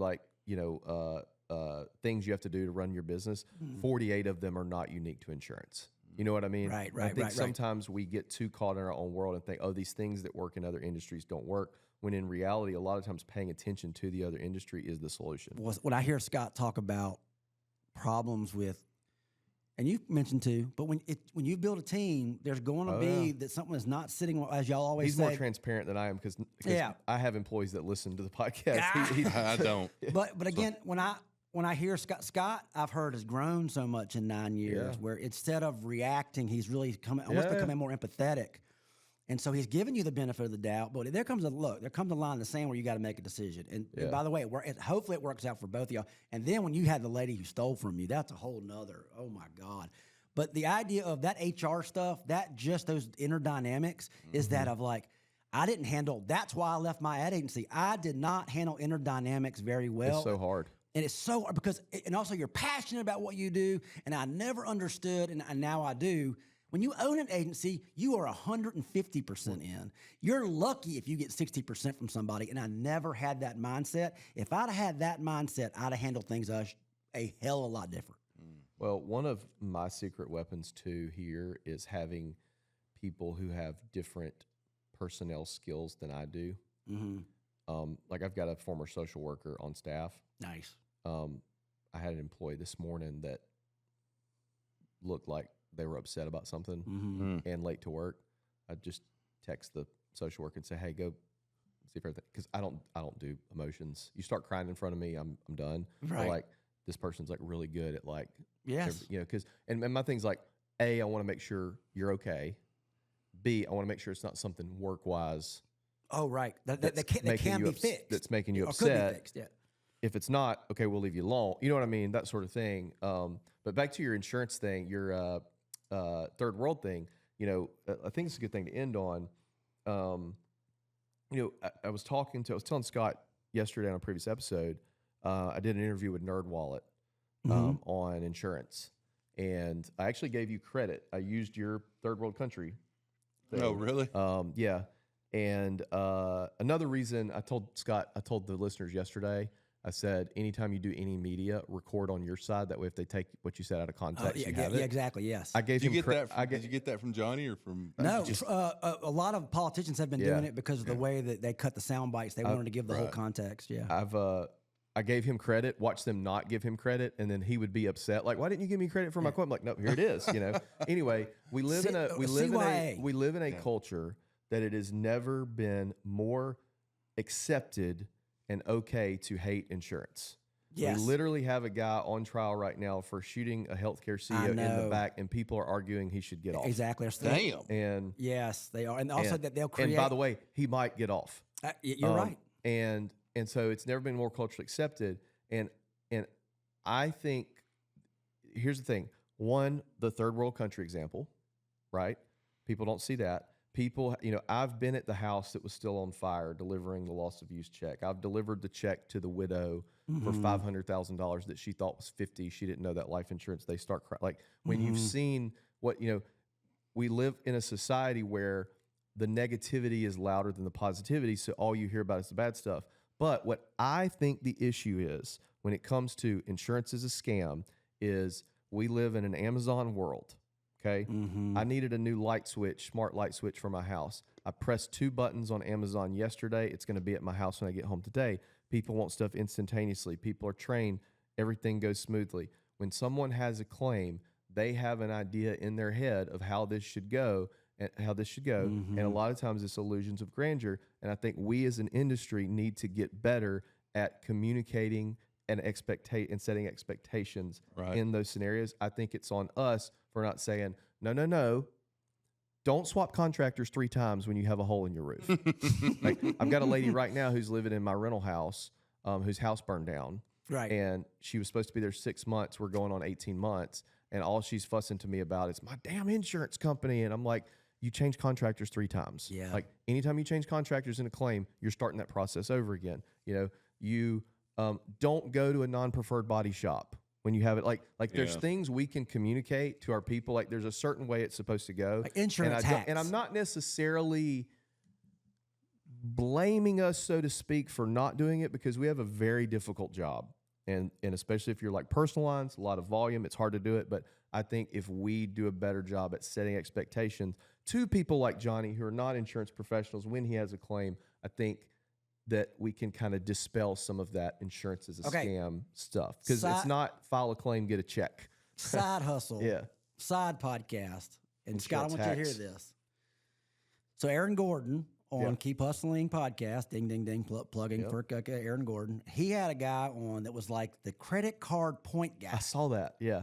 things you have to do to run your business. 48 of them are not unique to insurance. You know what I mean? Right. I think sometimes we get too caught in our own world and think, oh, these things that work in other industries don't work, when in reality, a lot of times paying attention to the other industry is the solution. When I hear Scott talk about problems with, and you mentioned too, but when you build a team, there's going to be that something is not sitting, as y'all always say. He's more transparent than I am because I have employees that listen to the podcast. I don't. But again, when I hear Scott, I've heard has grown so much in 9 years, where instead of reacting, he's really almost becoming more empathetic. And so he's giving you the benefit of the doubt, but there comes a line in the sand where you got to make a decision. And by the way, hopefully it works out for both of y'all. And then when you had the lady who stole from you, that's a whole nother, oh my God. But the idea of that HR stuff, those inner dynamics is that of like, that's why I left my ad agency. I did not handle inner dynamics very well. It's so hard. And it's so because, and also you're passionate about what you do. And I never understood, and now I do. When you own an agency, you are 150% in. You're lucky if you get 60% from somebody. And I never had that mindset. If I'd have had that mindset, I'd have handled things a hell of a lot different. Well, one of my secret weapons too here is having people who have different personnel skills than I do. Like I've got a former social worker on staff. Nice. I had an employee this morning that looked like they were upset about something and late to work. I just text the social worker and say, "Hey, go see if everything," because I don't do emotions. You start crying in front of me, I'm done. Right. Or like this person's like really good at like, yes, you know, because and my thing's like, A, I want to make sure you're okay. B, I want to make sure it's not something work wise. Oh, right. That can be fixed. That's making you or upset. Could be fixed, yeah. If it's not, okay, we'll leave you alone. You know what I mean? That sort of thing. But back to your insurance thing, your third world thing, you know, I think it's a good thing to end on. You know, I was telling Scott yesterday on a previous episode, I did an interview with NerdWallet on insurance. And I actually gave you credit. I used your third world country thing. Oh, really? Yeah. And another reason I told the listeners yesterday, I said, anytime you do any media, record on your side. That way, if they take what you said out of context, you have it. Yeah, exactly. Yes. I gave Did him you get credit. that? Did you get that from Johnny or from? No, a lot of politicians have been doing it because of the way that they cut the sound bites. They wanted to give the whole context. Yeah. I gave him credit, watched them not give him credit, and then he would be upset. Like, why didn't you give me credit for my quote? I'm like, no, here it is. You know. Anyway, we live in a culture that it has never been more accepted and okay to hate insurance. Yes. We literally have a guy on trial right now for shooting a healthcare CEO in the back, and people are arguing he should get off. Exactly. Damn. And yes, they are, and also that they'll create. And by the way, he might get off. You're right. And so it's never been more culturally accepted. And I think here's the thing: one, the third world country example, right? People don't see that. People, you know, I've been at the house that was still on fire delivering the loss of use check. I've delivered the check to the widow for $500,000 that she thought was $50,000. She didn't know that life insurance. They start crying. Like when you've seen what, you know, we live in a society where the negativity is louder than the positivity. So all you hear about is the bad stuff. But what I think the issue is when it comes to insurance as a scam is we live in an Amazon world. Okay. I needed a new smart light switch for my house. I pressed 2 buttons on Amazon yesterday. It's going to be at my house when I get home today. People want stuff instantaneously. People are trained. Everything goes smoothly. When someone has a claim, they have an idea in their head of how this should go and And a lot of times it's illusions of grandeur. And I think we as an industry need to get better at communicating and setting expectations in those scenarios. I think it's on us for not saying, no, don't swap contractors 3 times when you have a hole in your roof. Like, I've got a lady right now who's living in my rental house, whose house burned down. Right. And she was supposed to be there 6 months. We're going on 18 months. And all she's fussing to me about is my damn insurance company. And I'm like, you change contractors 3 times. Yeah. Like, anytime you change contractors in a claim, you're starting that process over again. You know, you don't go to a non-preferred body shop when you have it. Like there's things we can communicate to our people. Like, there's a certain way it's supposed to go. Like insurance hacks. And I'm not necessarily blaming us, so to speak, for not doing it, because we have a very difficult job. And especially if you're like personal lines, a lot of volume, it's hard to do it. But I think if we do a better job at setting expectations to people like Johnny, who are not insurance professionals, when he has a claim, I think that we can kind of dispel some of that insurance as a scam stuff. Because it's not file a claim, get a check. Side hustle. Yeah. Side podcast. And Insurance Scott, I want you to hear this. So Aaron Gordon on Keep Hustling podcast, ding, ding, ding, plugging for Aaron Gordon. He had a guy on that was like the credit card point guy. I saw that, yeah.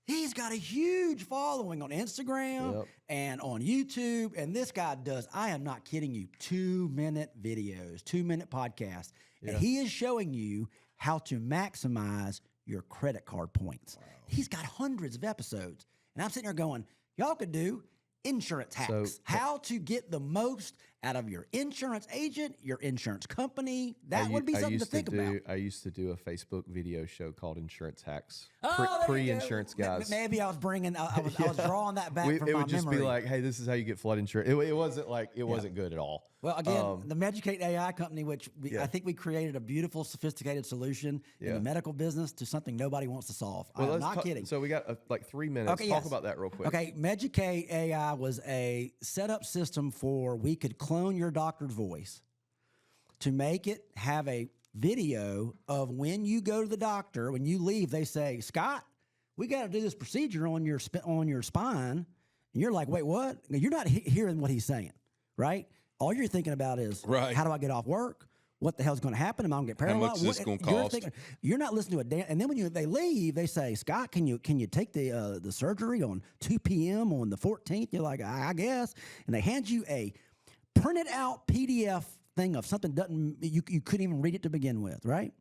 He's got a huge following on Instagram and on YouTube. And this guy does, I am not kidding you, 2-minute videos, 2-minute podcasts. Yeah. And he is showing you how to maximize your credit card points. Wow. He's got hundreds of episodes. And I'm sitting there going, y'all could do insurance hacks, how to get the most out of your insurance agent, your insurance company. That would be something to think about. I used to do a Facebook video show called Insurance Hacks. Oh, Pre-insurance guys. Maybe I was bringing. I was drawing that back from my memory. It would just be like, hey, this is how you get flood insurance. It wasn't like wasn't good at all. Well, again, the Meducate AI company, which I think we created a beautiful, sophisticated solution in the medical business to something nobody wants to solve. Well, I'm not kidding. So we got like 3 minutes. Okay, Talk about that real quick. Okay, Meducate AI was a setup system for we could clone your doctor's voice to make it have a video of when you go to the doctor, when you leave, they say, Scott, we got to do this procedure on your spine. And you're like, wait, what? You're not hearing what he's saying, right? All you're thinking about is, how do I get off work? What the hell's going to happen? Am I going to get paralyzed? How much is this going to cost? You're not listening to a damn. And then when they leave, they say, Scott, can you take the surgery on 2 p.m. on the 14th? You're like, I guess. And they hand you a printed out PDF thing of something you couldn't even read it to begin with, right?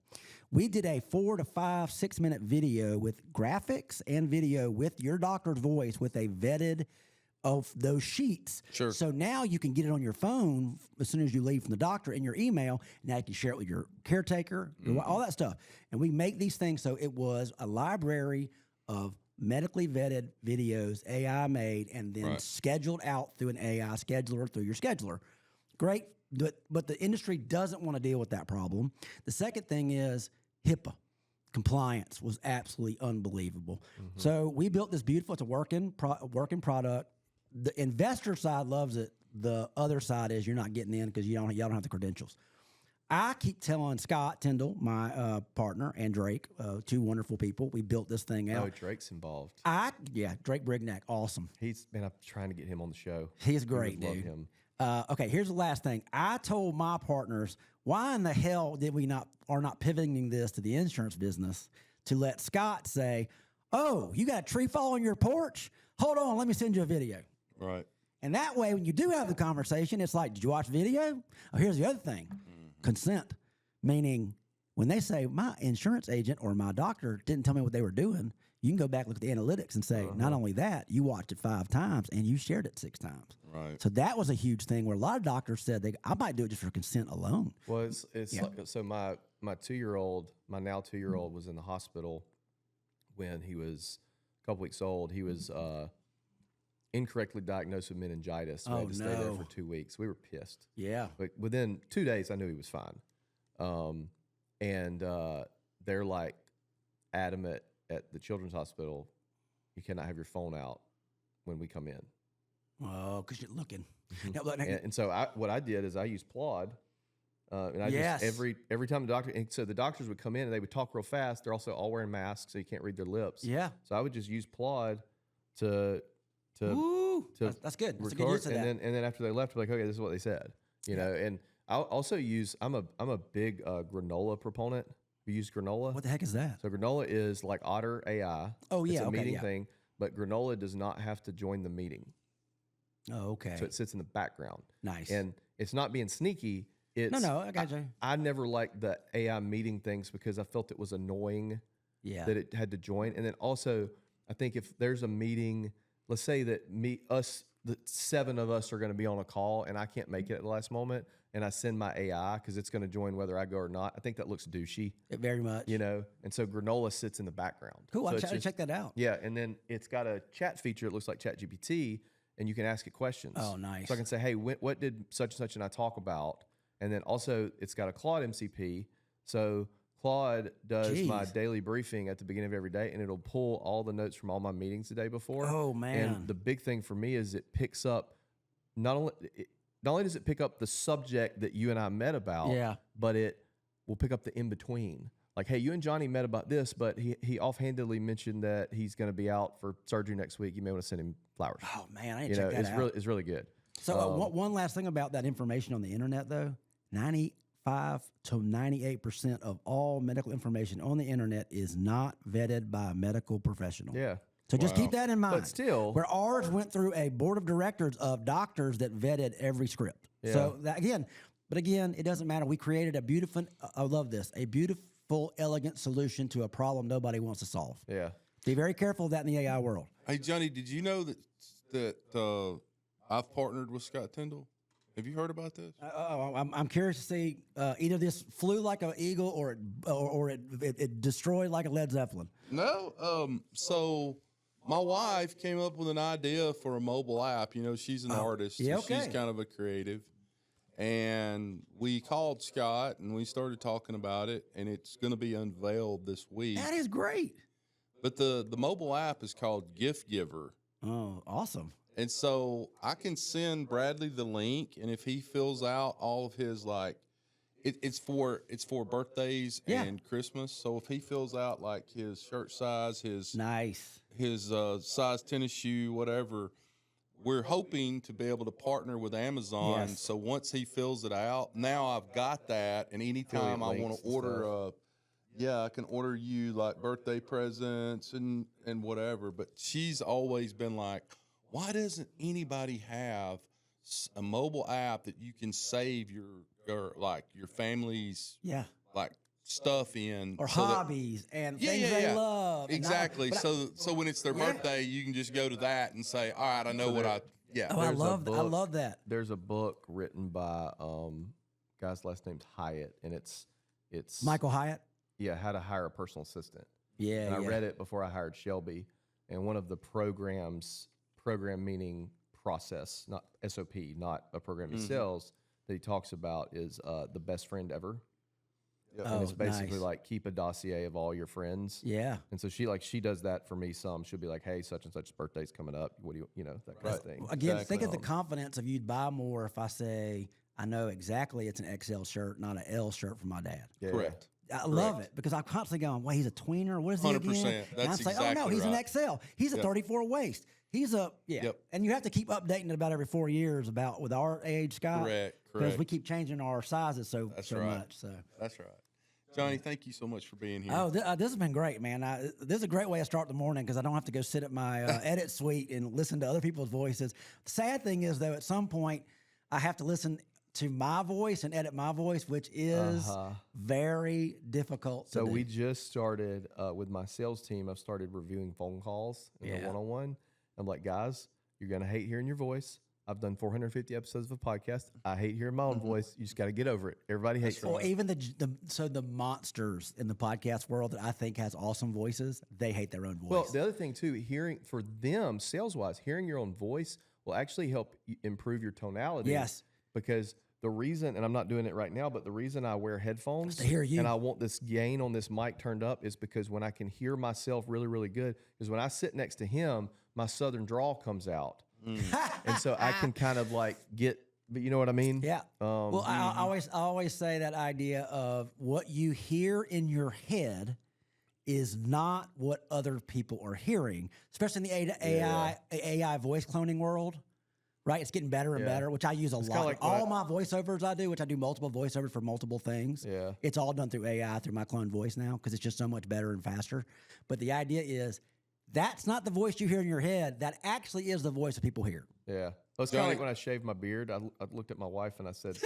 We did a 4 to 5, 6 minute video with graphics and video with your doctor's voice with a vetted of those sheets. Sure. So now you can get it on your phone as soon as you leave from the doctor in your email. Now you can share it with your caretaker, all that stuff. And we make these things so it was a library of medically vetted videos, AI made, and then scheduled out through an AI scheduler through your scheduler. Great, but the industry doesn't want to deal with that problem. The second thing is HIPAA. Compliance was absolutely unbelievable. Mm-hmm. So we built this beautiful, it's a working product. The investor side loves it. The other side is you're not getting in because y'all don't have the credentials. I keep telling Scott Tyndall, my partner, and Drake, two wonderful people, we built this thing out. Oh, Drake's involved. Drake Brignac, awesome. I'm trying to get him on the show. He's great, dude. Love him. Okay, here's the last thing. I told my partners, why in the hell did we are not pivoting this to the insurance business to let Scott say, oh, you got a tree fall on your porch? Hold on, let me send you a video. Right. And that way, when you do have the conversation, it's like, did you watch video? Oh, here's the other thing. Consent, meaning when they say my insurance agent or my doctor didn't tell me what they were doing, you can go back, look at the analytics and say, not only that, you watched it 5 times and you shared it 6 times. Right. So that was a huge thing where a lot of doctors said, I might do it just for consent alone. Well, so my 2-year-old, my now 2-year-old was in the hospital when he was a couple weeks old. He was incorrectly diagnosed with meningitis. We had to stay there for 2 weeks. We were pissed. Yeah. But within 2 days, I knew he was fine. And they're like adamant at the children's hospital, you cannot have your phone out when we come in. Oh, because you're looking. And so what I did is I used Plod. And I just every time the doctor, and so the doctors would come in and they would talk real fast. They're also all wearing masks, so you can't read their lips. Yeah. So I would just use Plod to that's good. That's record, a good use of that. And then after they left, we're like, okay, this is what they said. You know, and I'll also use. I'm a big granola proponent. We use granola. What the heck is that? So granola is like Otter AI. Oh yeah, it's a meeting thing, but granola does not have to join the meeting. Oh, okay. So it sits in the background. Nice. And it's not being sneaky. It's, no, I got you. I never liked the AI meeting things because I felt it was annoying. Yeah. That it had to join, and then also I think if there's a meeting, let's say that the 7 of us are going to be on a call, and I can't make it at the last moment, and I send my AI because it's going to join whether I go or not. I think that looks douchey. Very much. You know, and so granola sits in the background. Cool. So I'll try to check that out. Yeah, and then it's got a chat feature. It looks like ChatGPT, and you can ask it questions. Oh, nice. So I can say, hey, what did such and such and I talk about? And then also it's got a Claude MCP. So Claude does my daily briefing at the beginning of every day, and it'll pull all the notes from all my meetings the day before. Oh, man. And the big thing for me is it picks up not only does it pick up the subject that you and I met about, but it will pick up the in-between. Like, hey, you and Johnny met about this, but he offhandedly mentioned that he's going to be out for surgery next week. You may want to send him flowers. Oh, man, I need to check that out. It's really good. So one last thing about that information on the internet, though, 95 to 98% of all medical information on the internet is not vetted by a medical professional. Yeah. So just keep that in mind. But still, where ours went through a board of directors of doctors that vetted every script. Yeah. So that, again, it doesn't matter. We created a beautiful, I love this, a beautiful, elegant solution to a problem nobody wants to solve. Yeah. Be very careful of that in the AI world. Hey, Johnny, did you know that I've partnered with Scott Tyndall? Have you heard about this? I'm curious to see either this flew like an eagle or it destroyed like a Led Zeppelin. No. So my wife came up with an idea for a mobile app. You know, she's an artist. Yeah, so she's kind of a creative. And we called Scott and we started talking about it, and it's going to be unveiled this week. That is great. But the mobile app is called Gift Giver. Oh, awesome. And so I can send Bradley the link, and if he fills out all of his it's for birthdays and Christmas. So if he fills out like his shirt size, his size tennis shoe, whatever, we're hoping to be able to partner with Amazon. Yes. So once he fills it out, now I've got that, and anytime I want to order I can order you like birthday presents and whatever. But she's always been like, why doesn't anybody have a mobile app that you can save your family's like stuff in, or hobbies and things they love? Exactly. So when it's their birthday, you can just go to that and say, all right, I know what I. Yeah. Oh, I love that. There's a book written by guy's last name's Hyatt, and it's Michael Hyatt. Yeah, How to Hire a Personal Assistant. Yeah, and I read it before I hired Shelby, and one of the program meaning process, not SOP, not a program he sells, that he talks about is the best friend ever. Yep. And it's basically like keep a dossier of all your friends. Yeah. And so she does that for me some. She'll be like, hey, such and such birthday's coming up. What do you know, that kind of thing. Again, think of the confidence of you'd buy more if I say, I know exactly it's an XL shirt, not an L shirt for my dad. Yeah. Correct. I love it because I'm constantly going, well, he's a tweener. What is he 100%. again? And I'm saying, oh, no, he's an XL. He's a 34 waist. He's a, And you have to keep updating it about every 4 years with our age, Scott. Correct. Because we keep changing our sizes so much. So that's right. Johnny, thank you so much for being here. Oh, this has been great, man. This is a great way to start the morning because I don't have to go sit at my edit suite and listen to other people's voices. The sad thing is, though, at some point, I have to listen to my voice and edit my voice, which is very difficult. So we just started with my sales team. I've started reviewing phone calls in the one-on-one. I'm like, guys, you're gonna hate hearing your voice. I've done 450 episodes of a podcast. I hate hearing my own voice. You just got to get over it. Everybody hates it. Or even the monsters in the podcast world that I think has awesome voices, they hate their own voice. Well, the other thing too, hearing for them sales-wise, hearing your own voice will actually help improve your tonality. Yes, because the reason, and I'm not doing it right now, but the reason I wear headphones to hear you, and I want this gain on this mic turned up is because when I can hear myself really, really good, because when I sit next to him, my southern drawl comes out. And so I can kind of like get, but you know what I mean? Yeah. Well, I always say that idea of what you hear in your head is not what other people are hearing, especially in the AI voice cloning world. Right, it's getting better and better, which I use a lot. Like all my voiceovers I do, which I do multiple voiceovers for multiple things. Yeah, it's all done through AI, through my cloned voice now, because it's just so much better and faster. But the idea is, that's not the voice you hear in your head. That actually is the voice that people hear. Yeah, well, it's kind of like when I shaved my beard. I looked at my wife and I said,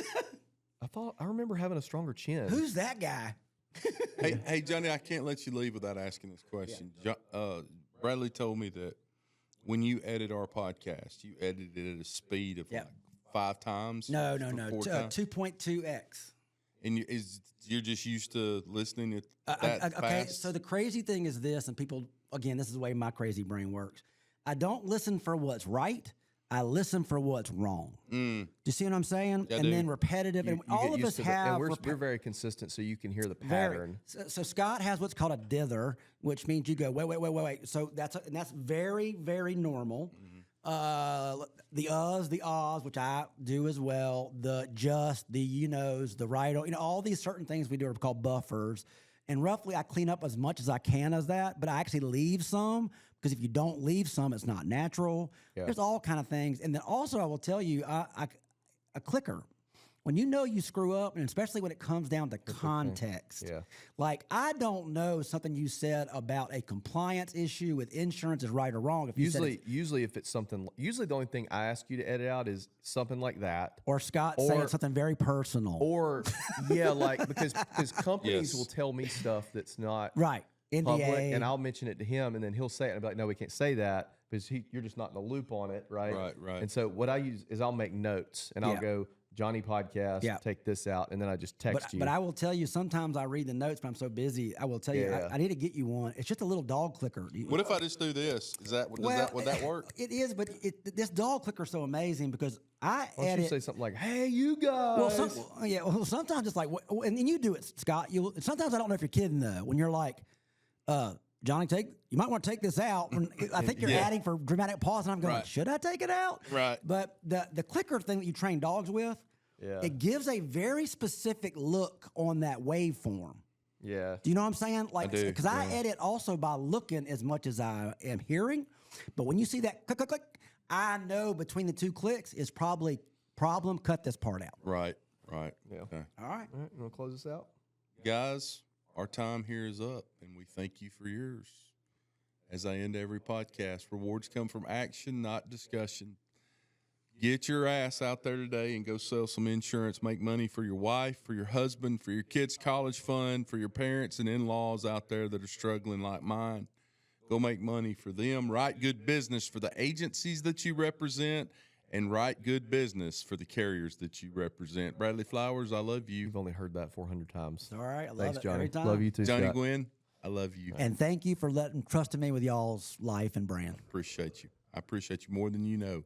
I remember having a stronger chin. Who's that guy? hey, Johnny, I can't let you leave without asking this question. Yeah. Bradley told me that when you edit our podcast, you edit it at a speed of like 5 times? No. 2.2x. And you're just used to listening at that fast? Okay, so the crazy thing is this, and people, again, this is the way my crazy brain works. I don't listen for what's right. I listen for what's wrong. Do you see what I'm saying? Yeah, and then repetitive. And all of us have. And we're very consistent, so you can hear the pattern. So Scott has what's called a dither, which means you go, wait. So that's very, very normal. The uhs, the ahs, which I do as well. The just, the you knows, the right, all these certain things we do are called buffers. And roughly, I clean up as much as I can as that, but I actually leave some. Because if you don't leave some, it's not natural. Yeah. There's all kind of things. And then also, I will tell you, a clicker. When you know you screw up, and especially when it comes down to context. Yeah. Like, I don't know something you said about a compliance issue with insurance is right or wrong. If usually if it's something, the only thing I ask you to edit out is something like that. Or Scott saying something very personal. Or, because companies will tell me stuff that's not. Right. NDA. Public, and I'll mention it to him, and then he'll say it, and I'll be like, no, we can't say that, because you're just not in the loop on it, right? Right. And so what I use is I'll make notes, and I'll go, Johnny podcast, Yeah. take this out, and then I just text you. But I will tell you, sometimes I read the notes, but I'm so busy. I will tell you, Yeah. I need to get you one. It's just a little dog clicker. What if I just do this? Would that work? It is, but this dog clicker is so amazing because Why don't you say something like, "Hey, you guys"? Well, sometimes it's like, and you do it, Scott. Sometimes I don't know if you're kidding though. When you're like, Johnny, you might want to take this out. I think you're adding for dramatic pause, and I'm going, should I take it out? Right. But the clicker thing that you train dogs with, it gives a very specific look on that waveform. Yeah. Do you know what I'm saying? Like, I do, because I edit also by looking as much as I am hearing. But when you see that click, click, click, I know between the two clicks is probably problem. Cut this part out. Right. Yeah. Okay. All right. All right, you want to close this out? Guys, our time here is up, and we thank you for yours. As I end every podcast, rewards come from action, not discussion. Get your ass out there today and go sell some insurance. Make money for your wife, for your husband, for your kids' college fund, for your parents and in-laws out there that are struggling like mine. Go make money for them. Write good business for the agencies that you represent, and write good business for the carriers that you represent. Bradley Flowers, I love you. You've only heard that 400 times. All right. I love Thanks, it Johnny. every time. Love you too, Johnny Scott. Gwin, I love you. And thank you for trusting me with y'all's life and brand. Appreciate you. I appreciate you more than you know.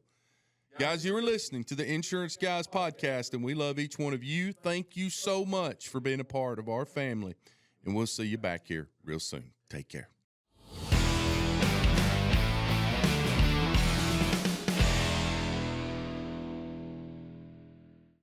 Guys, you were listening to the Insurance Guys podcast, and we love each one of you. Thank you so much for being a part of our family, and we'll see you back here real soon. Take care.